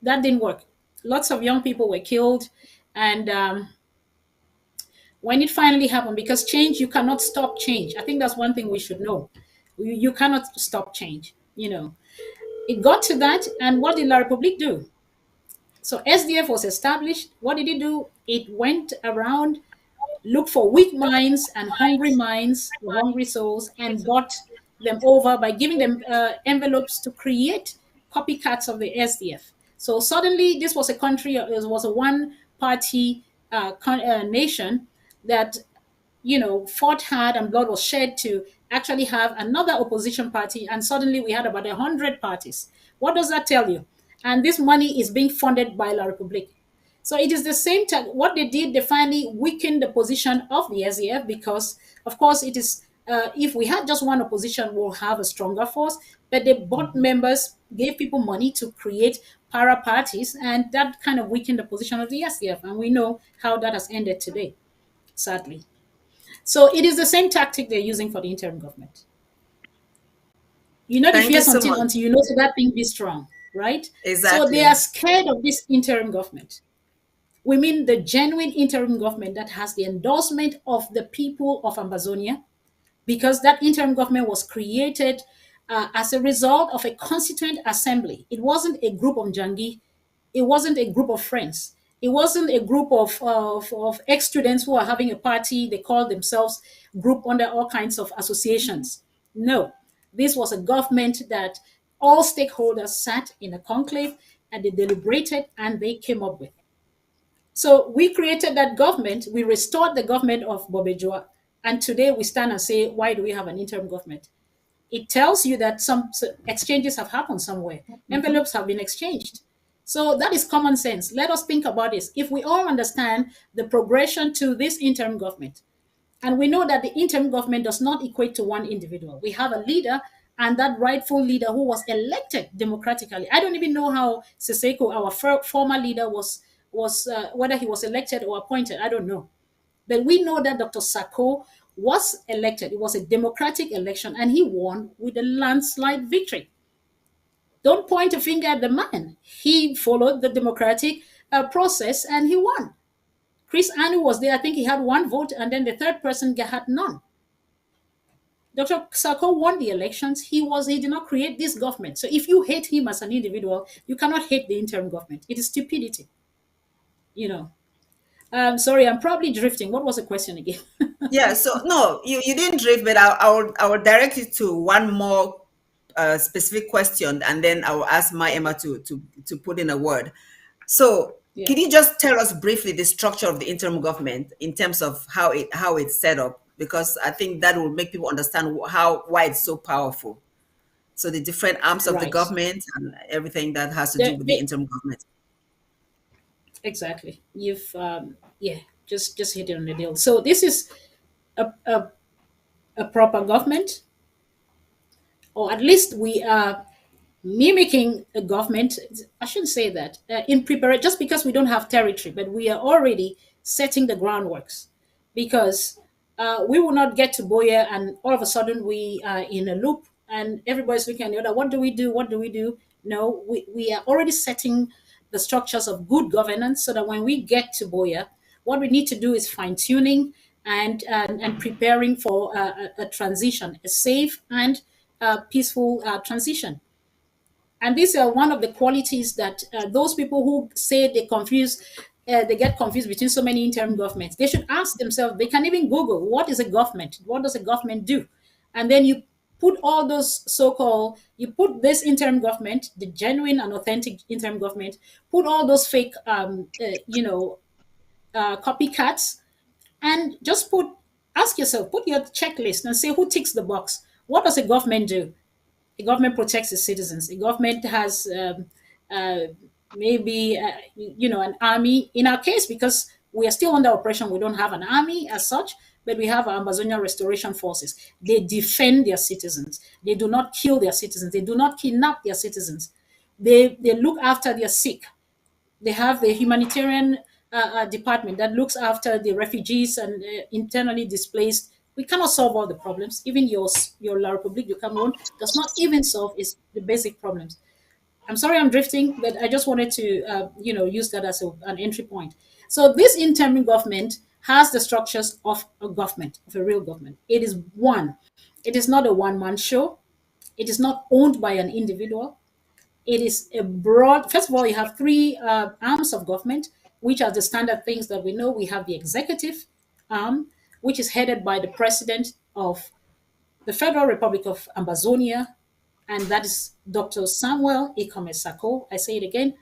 That didn't work. Lots of young people were killed. And when it finally happened, because change, you cannot stop change. I think that's one thing we should know. You cannot stop change, It got to that, and what did La République do? So SDF was established. What did it do? It went around, looked for weak minds and hungry minds, hungry souls, and bought them over by giving them envelopes to create copycats of the SDF. So suddenly, this was a country, it was a one-party nation that fought hard and blood was shed to actually have another opposition party, and suddenly we had about 100 parties. What does that tell you? And this money is being funded by La République. So it is the same time. What they did, they finally weakened the position of the SDF because, of course, it is if we had just one opposition, we'll have a stronger force. But they bought members, gave people money to create para parties, and that kind of weakened the position of the SDF. And we know how that has ended today, sadly. So it is the same tactic they're using for the interim government. You know, Thank fear you so something much. until you know so that thing be strong, right? Exactly. So they are scared of this interim government. We mean the genuine interim government that has the endorsement of the people of Ambazonia, because that interim government was created as a result of a constituent assembly. It wasn't a group of Jangi. It wasn't a group of friends. It wasn't a group of ex-students who are having a party. They call themselves group under all kinds of associations. No, this was a government that all stakeholders sat in a conclave and they deliberated and they came up with. So we created that government. We restored the government of Bobejua. And today we stand and say, why do we have an interim government? It tells you that some exchanges have happened somewhere. Envelopes have been exchanged. So that is common sense. Let us think about this. If we all understand the progression to this interim government, and we know that the interim government does not equate to one individual. We have a leader, and that rightful leader who was elected democratically. I don't even know how Siseko, our former leader, was whether he was elected or appointed. I don't know. But we know that Dr. Sako was elected. It was a democratic election, and he won with a landslide victory. Don't point a finger at the man. He followed the democratic process, and he won. Chris Anu was there. I think he had one vote, and then the third person had none. Dr. Sako won the elections. He did not create this government. So if you hate him as an individual, you cannot hate the interim government. It is stupidity. Sorry, I'm probably drifting. What was the question again? Yeah, so no, you didn't drift, but I'll direct it to one more specific question, and then I'll ask my Emma to put in a word. So can you just tell us briefly the structure of the interim government in terms of how it's set up? Because I think that will make people understand why it's so powerful. So the different arms of the government and everything that has to do with the interim government. Exactly. You've just hit it on the nail. So this is a proper government, or at least we are mimicking a government. I shouldn't say that in preparation, just because we don't have territory, but we are already setting the groundworks, because we will not get to Boya and all of a sudden we are in a loop and everybody's looking at the other. What do we do? What do we do? No, we are already setting the structures of good governance so that when we get to Boya, what we need to do is fine tuning and preparing for a transition, a safe and peaceful transition. And these are one of the qualities that those people who say they get confused between so many interim governments. They should ask themselves. They can even Google what is a government, what does a government do, and then you put all those so-called, you put this interim government, the genuine and authentic interim government, put all those fake, copycats, and just ask yourself, put your checklist and say who ticks the box. What does a government do? A government protects its citizens. A government has maybe an army. In our case, because we are still under oppression, we don't have an army as such, but we have our Amazonian restoration forces. They defend their citizens. They do not kill their citizens. They do not kidnap their citizens. They look after their sick. They have the humanitarian department that looks after the refugees and internally displaced. We cannot solve all the problems. Even your La République du Cameroon does not even solve the basic problems. I'm sorry I'm drifting, but I just wanted to use that as an entry point. So this interim government has the structures of a government, of a real government. It is one. It is not a one-man show. It is not owned by an individual. It is a broad, first of all, you have three arms of government, which are the standard things that we know. We have the executive arm, which is headed by the president of the Federal Republic of Ambazonia, and that is Dr. Samuel Ikome-Sako. I say it again,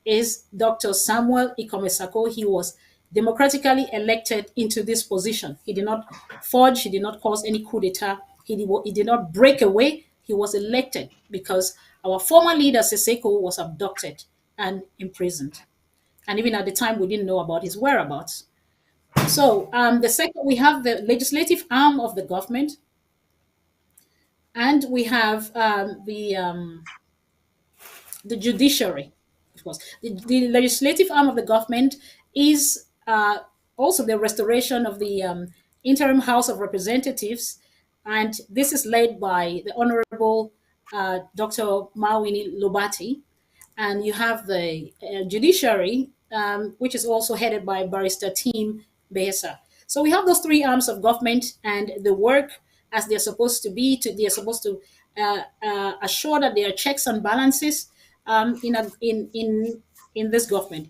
is Dr. Samuel Ikome-Sako. He was democratically elected into this position. He did not forge, he did not cause any coup d'etat, he did not break away. He was elected because our former leader, Seseko, was abducted and imprisoned. And even at the time, we didn't know about his whereabouts. So the second, we have the legislative arm of the government, and we have the judiciary, of course. The legislative arm of the government is also the restoration of the interim House of Representatives, and this is led by the Honorable Dr. Mawini Lobati. And you have the judiciary, which is also headed by Barrister Tim Behesa. So we have those three arms of government, and the work as they're supposed to be. They're supposed to assure that there are checks and balances in this government.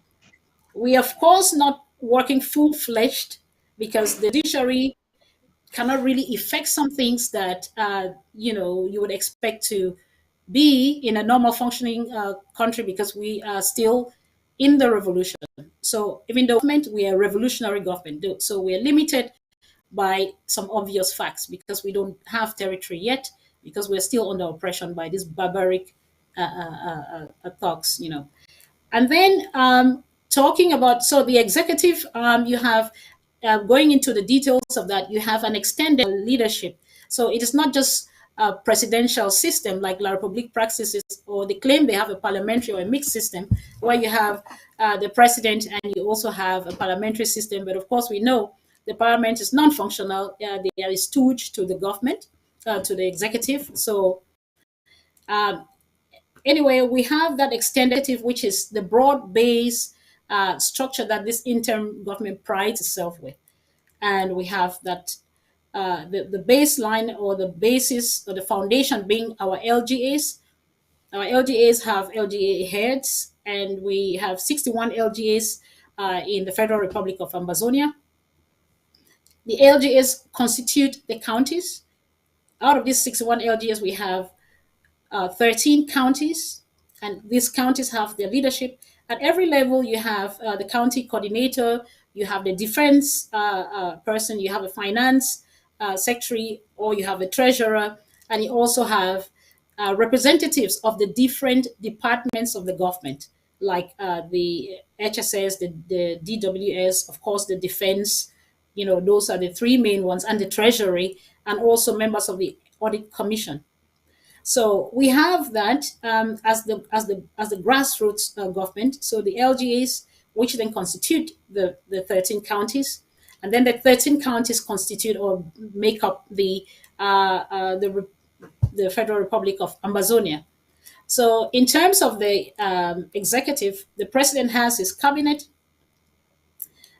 We are, of course, not working full-fledged because the judiciary cannot really effect some things that you would expect to be in a normal functioning country, because we are still in the revolution. So even though we are a revolutionary government, so we are limited by some obvious facts because we don't have territory yet, because we're still under oppression by these barbaric thugs, And then talking about, so the executive, you have, going into the details of that, you have an extended leadership. So it is not just a presidential system like La République practices, or they claim they have a parliamentary or a mixed system where you have the president and you also have a parliamentary system. But of course, we know the parliament is non-functional. They are a stooge to the government, to the executive. So anyway, we have that extended, which is the broad-based structure that this interim government prides itself with. And we have that the baseline or the basis or the foundation being our LGAs. Our LGAs have LGA heads, and we have 61 LGAs in the Federal Republic of Ambazonia. The LGAs constitute the counties. Out of these 61 LGAs, we have 13 counties, and these counties have their leadership. At every level, you have the county coordinator, you have the defense person, you have a finance secretary, or you have a treasurer, and you also have representatives of the different departments of the government, like the HSS, the DWS, of course, the defense. Those are the three main ones, and the treasury, and also members of the audit commission. So we have that as the grassroots government. So the LGAs, which then constitute the 13 counties, And then the 13 counties constitute or make up the Federal Republic of Ambazonia. So, in terms of the executive, the president has his cabinet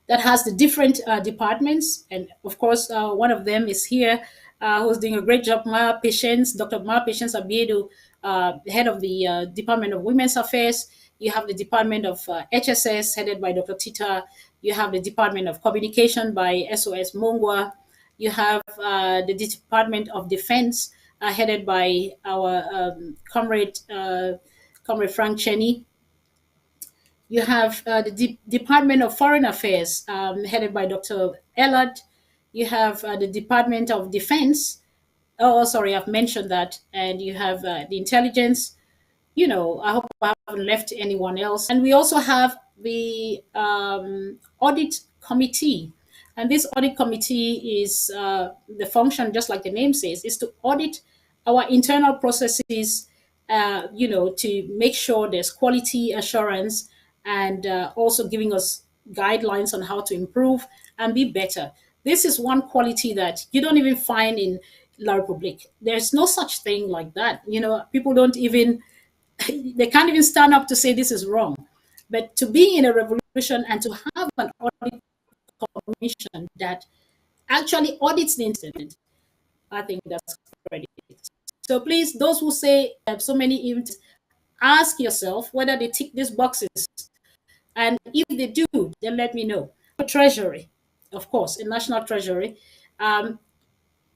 that has the different departments, and of course, one of them is here, who's doing a great job. Dr. Ma Patience Abiedu, head of the Department of Women's Affairs. You have the Department of HSS, headed by Dr. Tita. You have the Department of Communication by SOS Mongwa. You have the Department of Defense, headed by our comrade Frank Cheney. You have the Department of Foreign Affairs, headed by Dr. Ellard. You have the Department of Defense. Oh, sorry, I've mentioned that. And you have the intelligence. I hope I haven't left anyone else. And we also have the audit committee. And this audit committee is the function, just like the name says, is to audit our internal processes, to make sure there's quality assurance and also giving us guidelines on how to improve and be better. This is one quality that you don't even find in La Republique. There's no such thing like that. People don't even, they can't even stand up to say this is wrong. But to be in a revolution and to have an audit commission that actually audits the incident, I think that's credit. So please, those who say so many events, ask yourself whether they tick these boxes. And if they do, then let me know. Treasury, of course, in national treasury,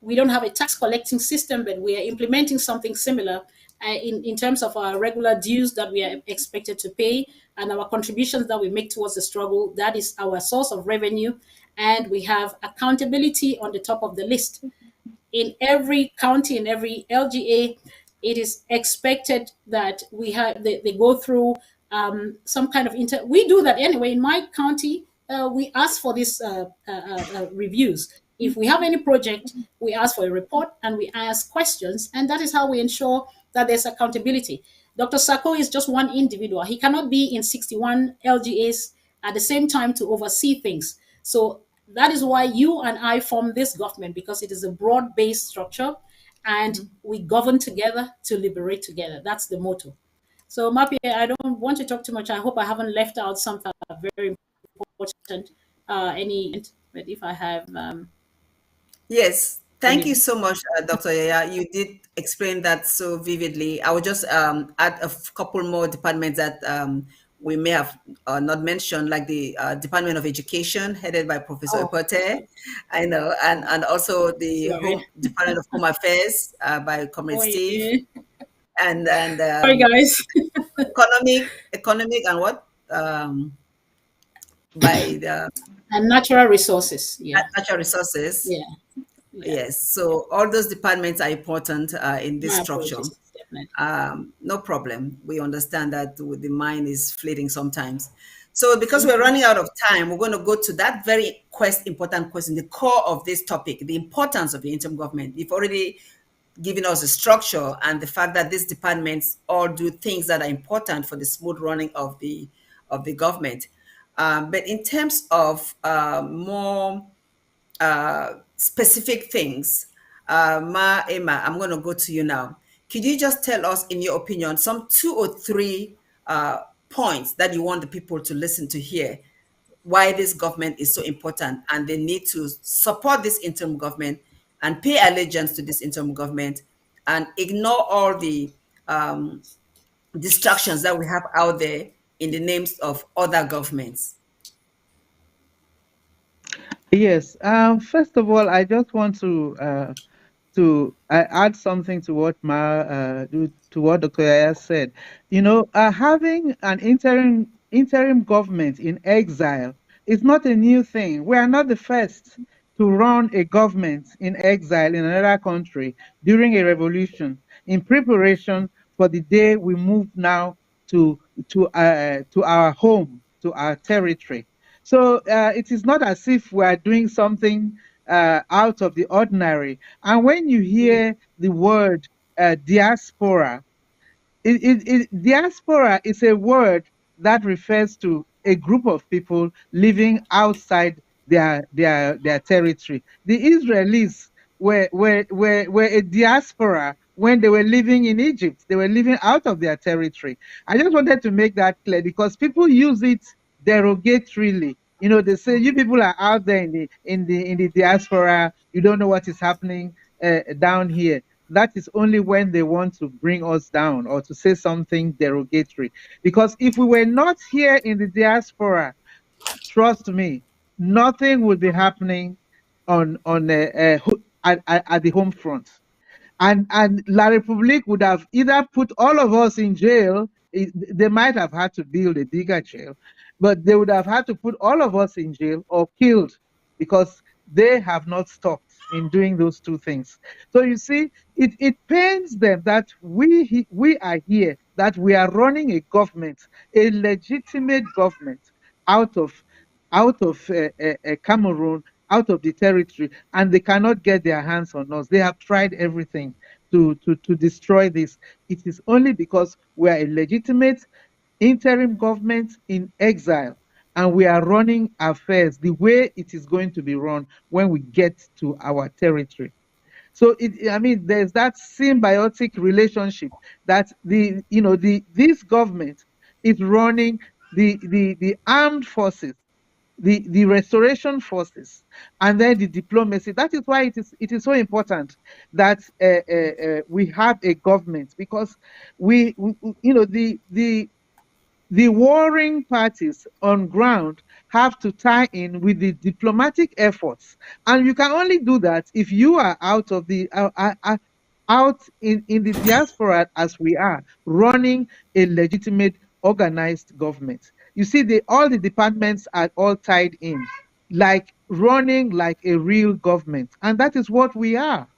we don't have a tax collecting system, but we are implementing something similar in terms of our regular dues that we are expected to pay and our contributions that we make towards the struggle. That is our source of revenue. And we have accountability on the top of the list. In every county, in every LGA, it is expected that they go through some kind of we do that anyway. In my county, we ask for these reviews. If we have any project, we ask for a report and we ask questions, and that is how we ensure that there's accountability. Dr. Sako is just one individual. He cannot be in 61 LGAs at the same time to oversee things. So that is why you and I form this government, because it is a broad-based structure and we govern together to liberate together. That's the motto. So Mapi, I don't want to talk too much. I hope I haven't left out something very important, but if I have... Yes, thank you so much, Dr. Yaya. You did explain that so vividly. I will just add a couple more departments that we may have not mentioned, like the Department of Education, headed by Professor Epote, I know, and also the Department of Home Affairs by Comrade Steve, and sorry guys, economic and what by the and natural resources, natural resources, yeah. Yes, so all those departments are important in this structure. No problem. We understand that the mind is fleeting sometimes. So because we're running out of time, we're going to go to that very important question, the core of this topic, the importance of the interim government. You've already given us a structure and the fact that these departments all do things that are important for the smooth running of the government. But in terms of more specific things, Emma, I'm going to go to you now. Could you just tell us, in your opinion, some 2 or 3 points that you want the people to listen to hear, why this government is so important and they need to support this interim government and pay allegiance to this interim government and ignore all the distractions that we have out there in the names of other governments? Yes. First of all, I just want to add something to what Dr. Yaya said. Having an interim government in exile is not a new thing. We are not the first to run a government in exile in another country during a revolution in preparation for the day we move now to our home, to our territory. So it is not as if we are doing something out of the ordinary. And when you hear the word diaspora, diaspora is a word that refers to a group of people living outside their territory. The Israelis were a diaspora when they were living in Egypt. They were living out of their territory. I just wanted to make that clear because people use it derogatorily. You know, they say you people are out there in the diaspora. You don't know what is happening down here. That is only when they want to bring us down or to say something derogatory. Because if we were not here in the diaspora, trust me, nothing would be happening at the home front. And La Republique would have either put all of us in jail. They might have had to build a bigger jail, but they would have had to put all of us in jail or killed because they have not stopped in doing those two things. So you see, it pains them that we are here, that we are running a government, a legitimate government out of Cameroon, out of the territory, and they cannot get their hands on us. They have tried everything to destroy this. It is only because we are a legitimate interim government in exile, and we are running affairs the way it is going to be run when we get to our territory. So I mean, there's that symbiotic relationship that this government is running the armed forces, the restoration forces, and then the diplomacy. That is why it is so important that we have a government, because the warring parties on ground have to tie in with the diplomatic efforts, and you can only do that if you are out of the out in the diaspora, as we are running a legitimate organized government. You see, all the departments are all tied in, like running like a real government, and that is what we are.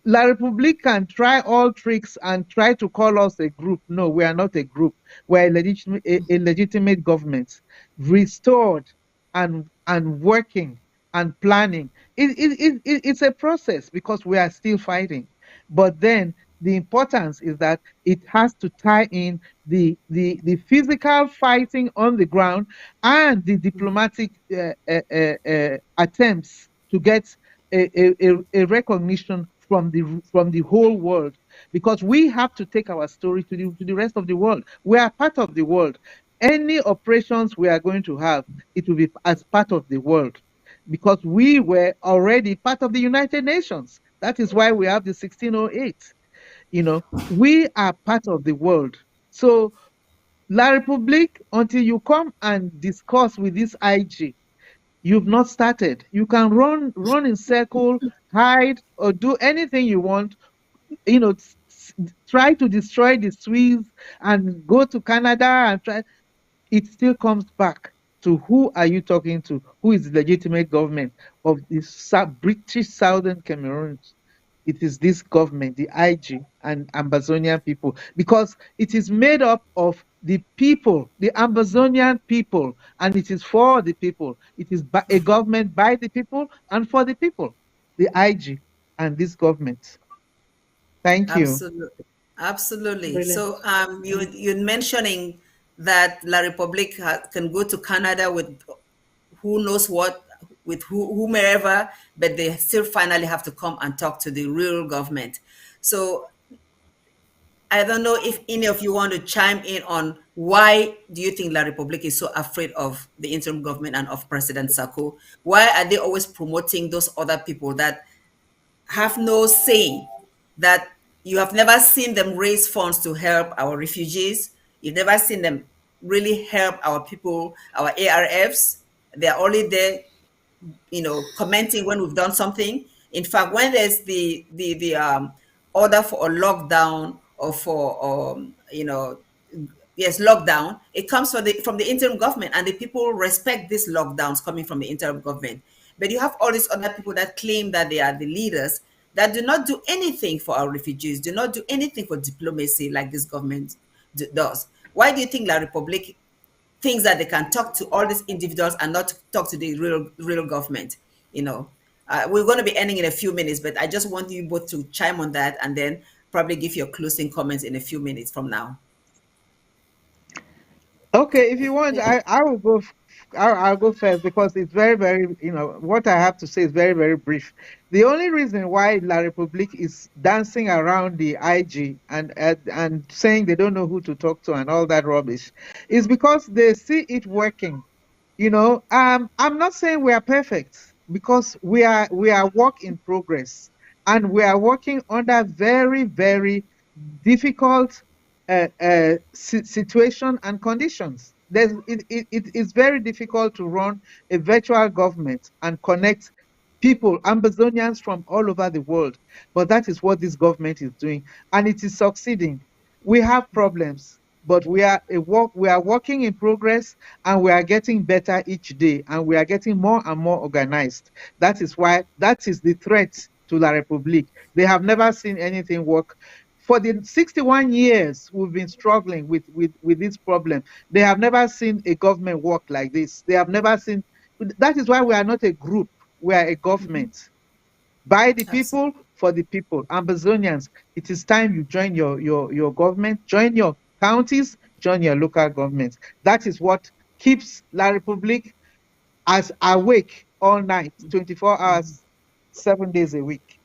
La Republique can try all tricks and try to call us a group. No, we are not a group. We're a legitimate government, restored and working and planning. It's a process because we are still fighting. But then the importance is that it has to tie in the physical fighting on the ground and the diplomatic attempts to get a recognition from the whole world, because we have to take our story to the rest of the world. We are part of the world. Any operations we are going to have, it will be as part of the world, because we were already part of the United Nations. That is why we have the 1608. We are part of the world. So La Republique, until you come and discuss with this IG, you've not started. You can run in circle, hide, or do anything you want. Try to destroy the Swiss and go to Canada and try. It still comes back to who are you talking to? Who is the legitimate government of the British Southern Cameroons? It is this government, the IG and Ambazonian people, because it is made up of the people, the Ambazonian people, and it is for the people. It is a government by the people and for the people, the IG and this government. Thank you. Absolutely. Brilliant. So you're mentioning that La Republique can go to Canada with who knows what, with whomever, but they still finally have to come and talk to the real government. So I don't know if any of you want to chime in on why do you think La Republique is so afraid of the interim government and of President Sako? Why are they always promoting those other people that have no say, that you have never seen them raise funds to help our refugees? You've never seen them really help our people, our ARFs. They're only there, commenting when we've done something. In fact, when there's the order for a lockdown or for yes, lockdown, it comes from the interim government, and the people respect these lockdowns coming from the interim government. But you have all these other people that claim that they are the leaders, that do not do anything for our refugees, do not do anything for diplomacy like this government does. Why do you think La Republique thinks that they can talk to all these individuals and not talk to the real government? We're going to be ending in a few minutes, but I just want you both to chime on that and then probably give your closing comments in a few minutes from now. Okay, if you want, I will go I'll go first because it's very, very, what I have to say is very, very brief. The only reason why La République is dancing around the IG and saying they don't know who to talk to and all that rubbish is because they see it working. I'm not saying we are perfect because we are work in progress, and we are working under very, very difficult situation and conditions. It is very difficult to run a virtual government and connect people, Ambazonians from all over the world. But that is what this government is doing, and it is succeeding. We have problems, but we are working in progress, and we are getting better each day, and we are getting more and more organized. That is the threat to La République. They have never seen anything work. For the 61 years we've been struggling with this problem, they have never seen a government work like this. They have never seen. That is why we are not a group. We are a government. By the people, for the people. Ambazonians, it is time you join your government, join your counties, join your local governments. That is what keeps La République as awake all night, 24 hours, 7 days a week.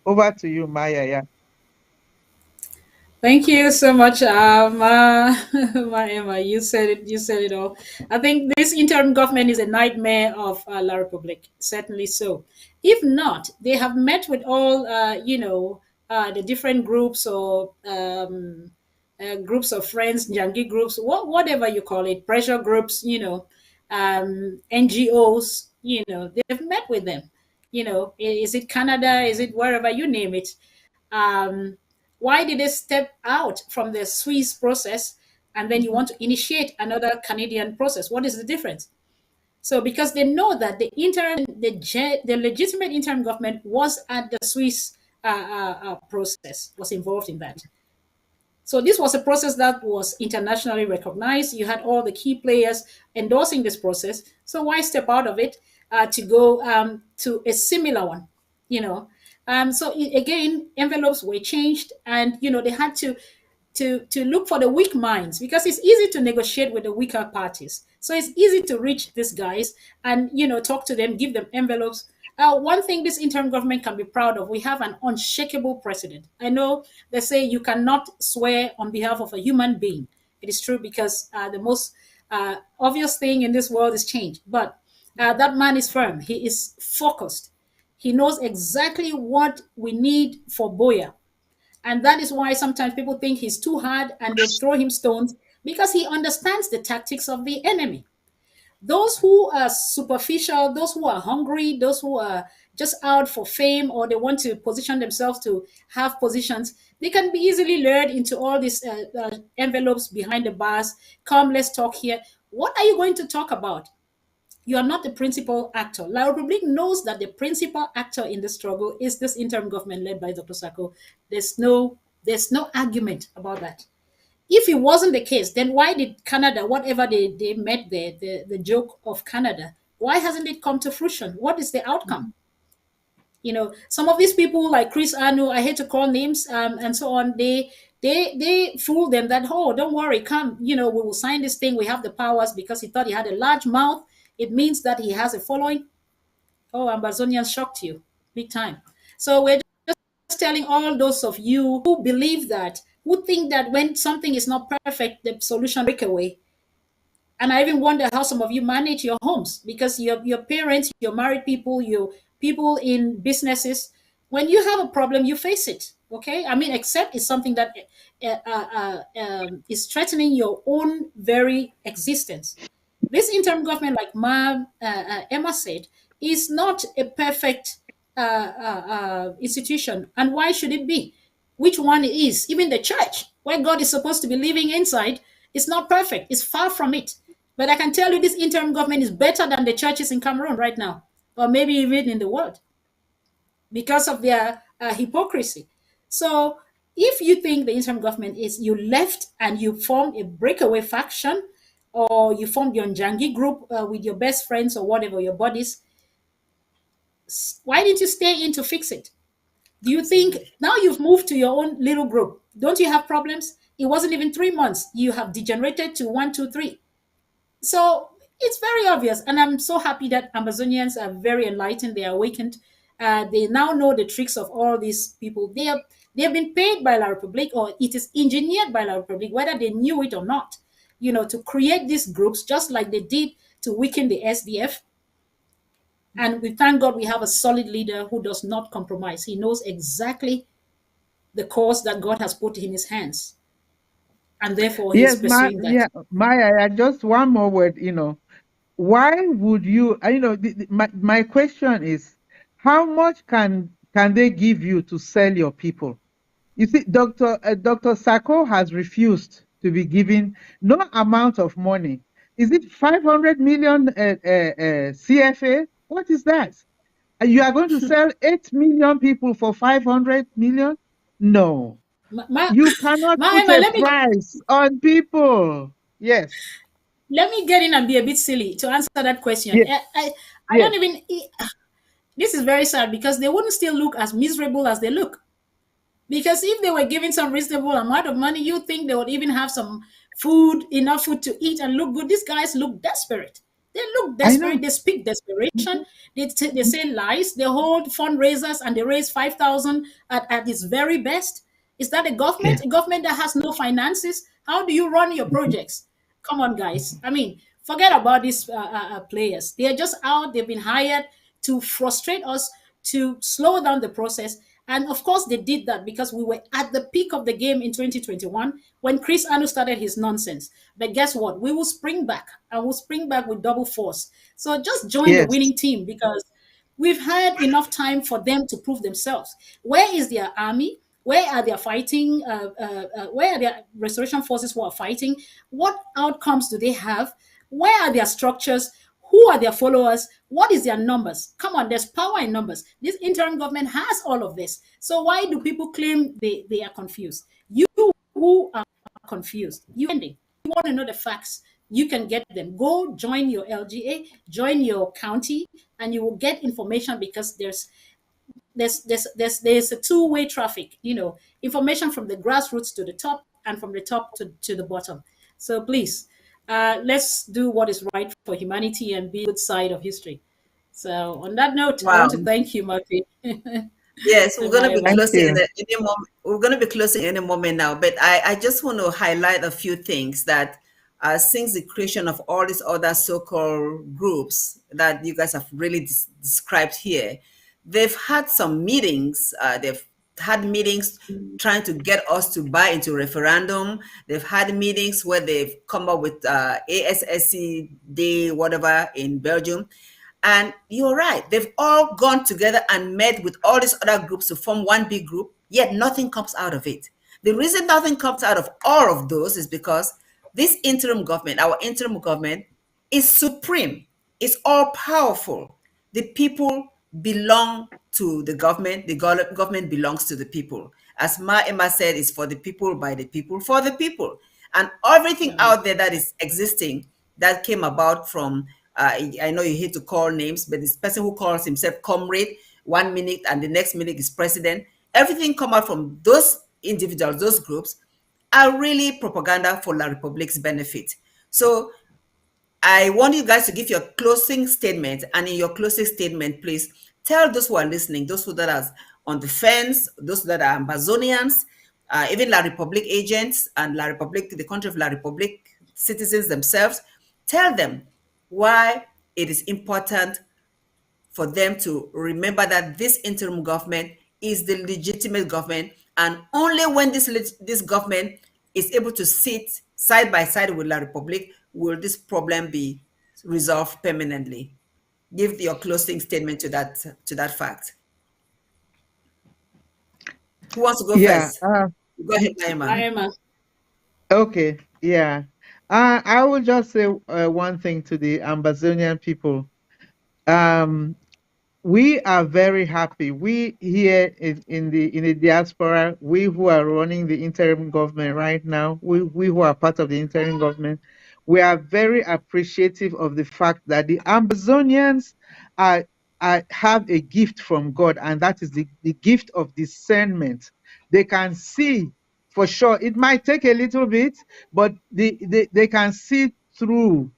Over to you, Maya. Yeah. Thank you so much, Ma Emma. You said it. You said it all. I think this interim government is a nightmare of La Republic. Certainly so. If not, they have met with all, the different groups or groups of friends, Jangi groups, whatever you call it, pressure groups. NGOs. They've met with them. Is it Canada? Is it wherever you name it? Um, why did they step out from the Swiss process and then you want to initiate another Canadian process? What is the difference? So because they know that the legitimate interim government was at the Swiss process, was involved in that. So this was a process that was internationally recognized. You had all the key players endorsing this process. So why step out of it to go to a similar one? Again, envelopes were changed, and they had to look for the weak minds, because it's easy to negotiate with the weaker parties. So it's easy to reach these guys and talk to them, give them envelopes. One thing this interim government can be proud of: we have an unshakable president. I know they say you cannot swear on behalf of a human being. It is true, because the most obvious thing in this world is change. But that man is firm. He is focused. He knows exactly what we need for Boya. And that is why sometimes people think he's too hard and they throw him stones, because he understands the tactics of the enemy. Those who are superficial, those who are hungry, those who are just out for fame, or they want to position themselves to have positions, they can be easily lured into all these envelopes behind the bars. Come, let's talk here. What are you going to talk about? You are not the principal actor. La Republique knows that the principal actor in the struggle is this interim government led by Dr. Sako. There's no argument about that. If it wasn't the case, then why did Canada, whatever they met there, the joke of Canada, why hasn't it come to fruition? What is the outcome? Some of these people like Chris Anu, I hate to call names, and so on, they fool them that, oh, don't worry, come, we will sign this thing, we have the powers, because he thought he had a large mouth. It means that he has a following. Oh, Ambazonian shocked you big time. So we're just telling all those of you who believe that, who think that when something is not perfect, the solution break away. And I even wonder how some of you manage your homes, because your parents, your married people, your people in businesses, when you have a problem, you face it. Okay, I mean, except it's something that is threatening your own very existence. This interim government, like Emma said, is not a perfect institution. And why should it be? Which one is? Even the church, where God is supposed to be living inside, is not perfect. It's far from it. But I can tell you this interim government is better than the churches in Cameroon right now, or maybe even in the world, because of their hypocrisy. So if you think the interim government is, you left and you formed a breakaway faction, or you formed your Njangi group with your best friends or whatever, your buddies, why didn't you stay in to fix it? Do you think now you've moved to your own little group? Don't you have problems? It wasn't even 3 months. You have degenerated to 1, 2, 3. So It's very obvious. And I'm so happy that Amazonians are very enlightened. They are awakened. They now know the tricks of all these people. They have been paid by La Republique, or it is engineered by La Republique, whether they knew it or not, to create these groups, just like they did to weaken the SDF. And we thank God we have a solid leader who does not compromise. He knows exactly the cause that God has put in his hands. And therefore, he's Yes, pursuing that. Maya, just one more word, why would you, my question is, how much can they give you to sell your people? You see, Dr. Sako has refused to be given no amount of money. Is it 500 million CFA? What is that? And you are going to sell 8 million people for 500 million? No. You cannot put Mahima, a price on people. Yes. let me get in and be a bit silly to answer that question. Yes. I Yes. don't even. This is very sad because they wouldn't still look as miserable as they look. Because if they were given some reasonable amount of money, you think they would even have some food, enough food to eat and look good. These guys look desperate. They look I know. desperate. They speak desperation. Mhm. They say lies. They hold fundraisers and they raise 5,000 at its very best. Is that a government? Yes. A government that has no finances? How do you run your Mhm. projects? Come on, guys. I mean, forget about these players. They are just out. They've been hired to frustrate us, to slow down the process. And of course, they did that because we were at the peak of the game in 2021 when Chris Anu started his nonsense. But guess what? We will spring back and we'll spring back with double force. So just join the Yes. winning team because we've had enough time for them to prove themselves. Where is their army? Where are their fighting? Where are their restoration forces who are fighting? What outcomes do they have? Where are their structures? Who are their followers? What is their numbers? Come on, there's power in numbers. This interim government has all of this. So why do people claim they are confused? You who are confused, you want to know the facts. You can get them. Go join your LGA, join your county, and you will get information because there's a two-way traffic, information from the grassroots to the top and from the top to the bottom. So please, let's do what is right for humanity and be a good side of history. So on that note, I Wow. want to thank you, Murphy. Yes, we're And going to my be Thank closing in you. any moment. We're going to be closing any moment now, but I just want to highlight a few things that since the creation of all these other so-called groups that you guys have really described here, they've had some meetings. They've had meetings trying to get us to buy into referendum. They've had meetings where they've come up with ASSC Day, whatever, in Belgium. And you're right, they've all gone together and met with all these other groups to form one big group, yet nothing comes out of it. The reason nothing comes out of all of those is because this interim government, our interim government, is supreme, it's all powerful. The people belong to the government, the government belongs to the people. As Ma Emma said, it's for the people, by the people, for the people. And everything out there that is existing that came about from I know you hate to call names, but this person who calls himself comrade 1 minute and the next minute is president, everything come out from those individuals, those groups are really propaganda for La Republic's benefit. So I want you guys to give your closing statement, and in your closing statement, please tell those who are listening, those who that are on the fence, those that are Ambazonians, even La Republique agents and La Republique, the country of La Republique citizens themselves, tell them why it is important for them to remember that this interim government is the legitimate government, and only when this government is able to sit side by side with La Republique will this problem be resolved permanently. Give your closing statement to that fact. Who wants to go Yeah. first? Go ahead, Naima. Emma. Okay. Yeah. I will just say one thing to the Ambazonian people. Um, we are very happy. We here in the diaspora, we who are running the interim government right now, we who are part of the interim government, we are very appreciative of the fact that the Ambazonians have a gift from God, and that is the gift of discernment. They can see for sure. It might take a little bit, but they can see through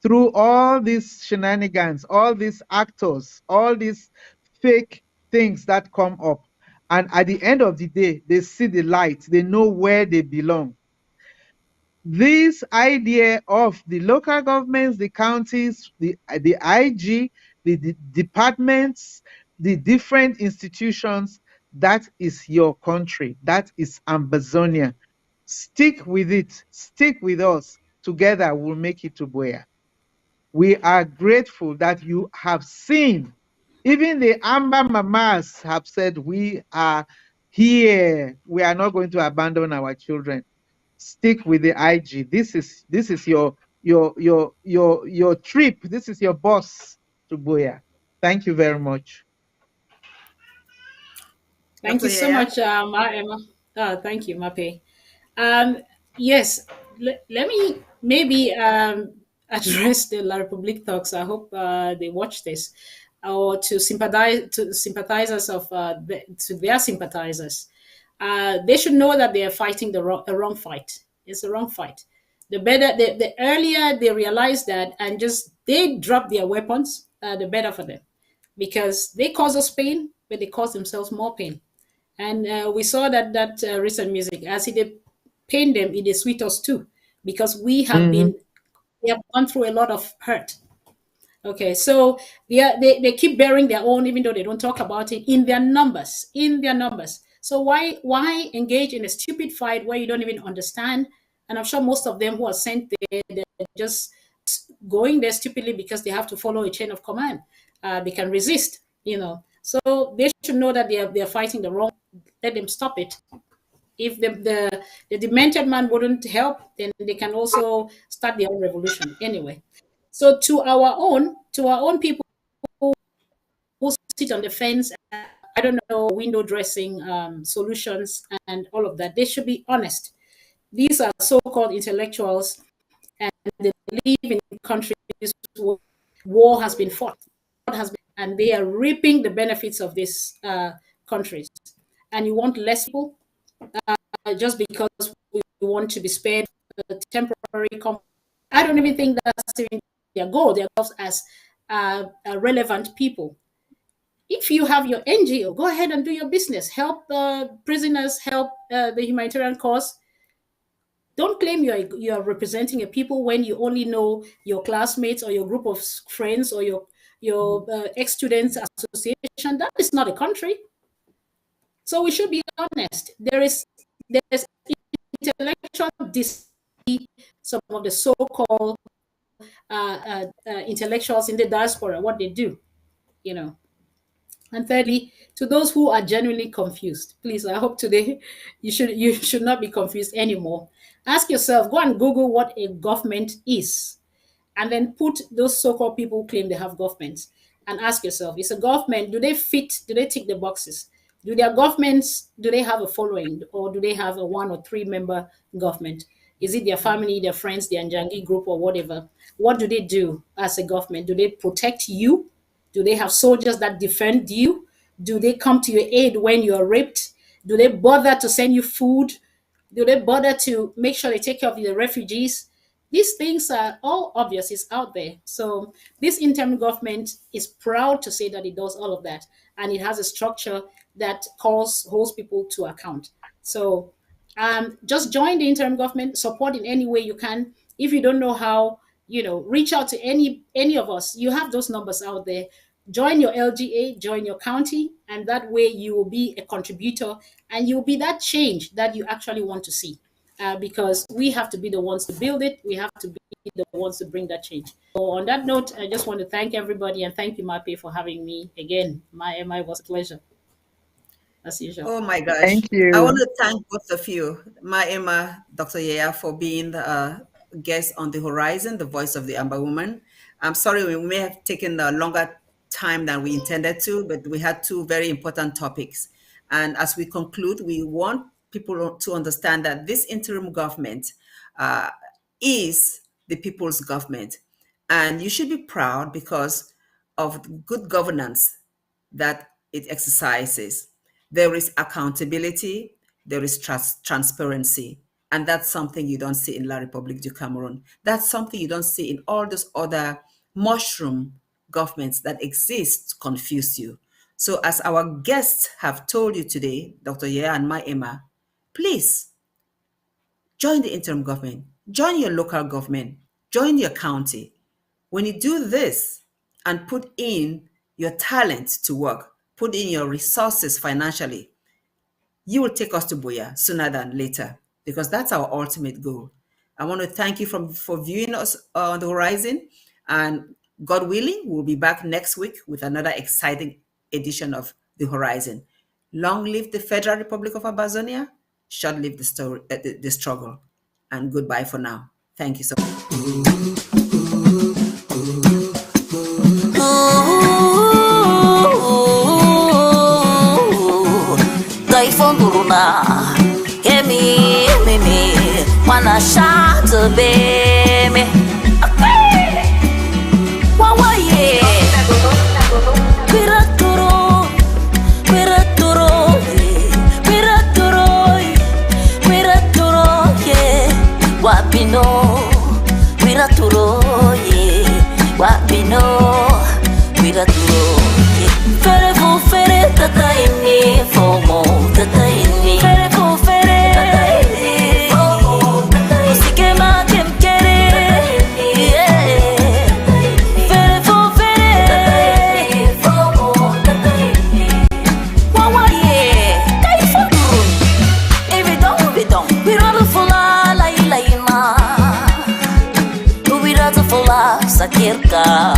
through all these shenanigans, all these actors, all these fake things that come up. And at the end of the day, they see the light, they know where they belong. This idea of the local governments, the counties, the IG, the departments, the different institutions, that is your country. That is Ambazonia. Stick with it. Stick with us. Together, we'll make it to Boya. We are grateful that you have seen. Even the Amba Mamas have said, we are here. We are not going to abandon our children. Stick with the IG. This is your trip. This is your bus to Boya. Thank you very much. Thank you so much, Emma. Thank you, Mape. Yes, let me maybe address the La Republique talks. I hope they watch this, or to sympathizers of to their sympathizers. They should know that they are fighting the wrong fight. It's the wrong fight. The earlier they realize that and just they drop their weapons, the better for them, because they cause us pain, but they cause themselves more pain. And we saw that recent music, as it pain them, it is sweet us too, because we have gone through a lot of hurt. Okay, so they keep bearing their own, even though they don't talk about it in their numbers. So why engage in a stupid fight where you don't even understand? And I'm sure most of them who are sent there, they're just going there stupidly because they have to follow a chain of command. They can resist, So they should know that they're fighting the wrong. Let them stop it. If the demented man wouldn't help, then they can also start their own revolution anyway. So to our own people who sit on the fence, I don't know, window dressing solutions and all of that, they should be honest. These are so-called intellectuals, and they live in countries where war has been fought, and they are reaping the benefits of these countries. And you want less people just because we want to be spared a temporary comfort. I don't even think that's even their goal. Their goals as relevant people. If you have your NGO, go ahead and do your business. Help prisoners, help the humanitarian cause. Don't claim you're representing a people when you only know your classmates or your group of friends or your ex-students association. That is not a country. So we should be honest. There's intellectual dishonesty. Some of the so-called intellectuals in the diaspora, what they do, And thirdly, to those who are genuinely confused, please, I hope today you should not be confused anymore. Ask yourself, go and Google what a government is, and then put those so-called people who claim they have governments and ask yourself, is a government, do they tick the boxes? Do their governments, do they have a following, or do they have a 1 or 3 member government? Is it their family, their friends, their Njangi group, or whatever? What do they do as a government? Do they protect you? Do they have soldiers that defend you? Do they come to your aid when you are raped? Do they bother to send you food? Do they bother to make sure they take care of the refugees? These things are all obvious, it's out there. So this interim government is proud to say that it does all of that. And it has a structure that holds people to account. So just join the interim government, support in any way you can. If you don't know how, reach out to any of us. You have those numbers out there. Join your LGA, join your county, and that way you will be a contributor and you'll be that change that you actually want to see. Because we have to be the ones to build it. We have to be the ones to bring that change. So on that note, I just want to thank everybody and thank you, Mape, for having me again. My was a pleasure. As usual. Oh my gosh. Thank you. I want to thank both of you, Emma, Dr. Yaya, for being the guest on The Horizon, the voice of the Amber Woman. I'm sorry, we may have taken a longer time than we intended to, but we had 2 very important topics. And as we conclude, we want people to understand that this interim government is the people's government. And you should be proud because of good governance that it exercises. There is accountability, there is transparency, And that's something you don't see in La République du Cameroon. That's something you don't see in all those other mushroom governments that exist to confuse you. So as our guests have told you today, Dr. Yea and my Emma, please join the interim government, join your local government, join your county. When you do this and put in your talent to work, put in your resources financially, you will take us to Buea sooner than later, because that's our ultimate goal. I want to thank you for viewing us on the horizon, and God willing, we'll be back next week with another exciting edition of The Horizon. Long live the Federal Republic of Amazonia, short live the struggle, and goodbye for now. Thank you so much. Wanna shout to baby. Wawaye. Piraturo, piraturo, piraturo, piraturo, yeah. Wapino, piraturo, yeah. Wapino, piraturo, yeah. Fere fu fere tata ini fomo tata ini. Fere fu fere. Sakirka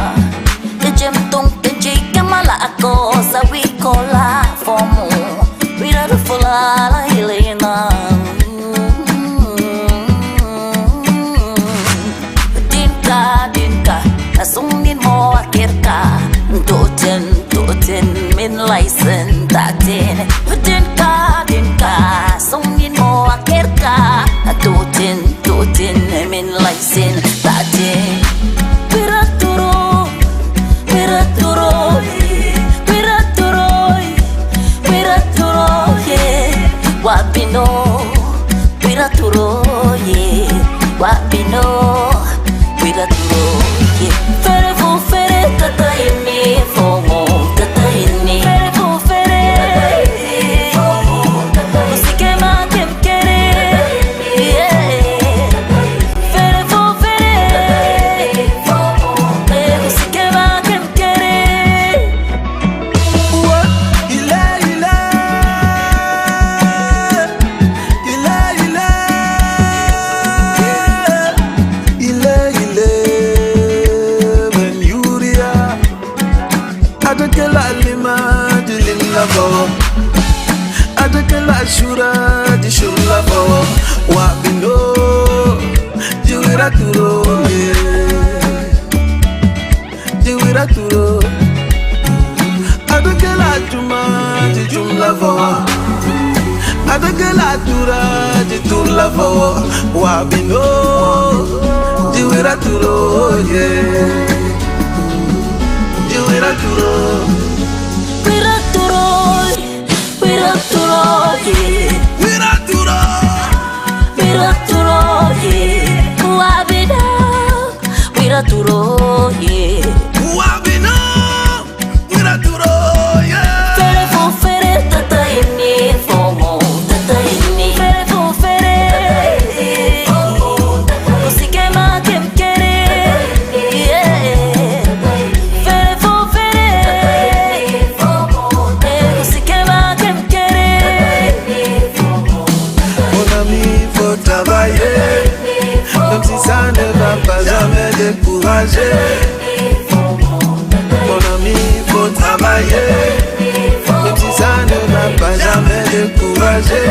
Tejem tung tejik mala ako sa wikola fomu Wira rufula la hilena Dinka dinka asungin mo akirka Toten min laisen tatin Dinka dinka asungin mo akirka Toten min laisen tatin Piraturo, piraturo, piraturo, piraturo, yeah. Wapino, piraturo, yeah. Wapino, piraturo, yeah. Fere fu fere tata ini fomo tata ini. Fere fu fere, musike ma kem kere, yeah. Fere fu fere. Shura di shula bawa wa bino jiwira turo jiwira turo adakela juma di jumla bawa adakela tura di turla bawa wa bino jiwira turo jiwira turo Piraturo, yeah. Piraturo, yeah. Wabina, piraturo, yeah. Wabina, piraturo, yeah. Fere fu fere tata ini fomo tata ini. Fere fu fere, musike ma kem kere, yeah. Fere fu fere, musike ma kem kere. Mon ami, faut travailler, même si ça ne va pas jamais décourager. Mon ami, faut travailler, même si ça ne va pas jamais décourager.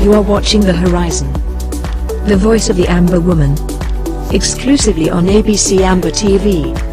You are watching The Horizon, the voice of the Amber Woman, exclusively on ABC Amber TV.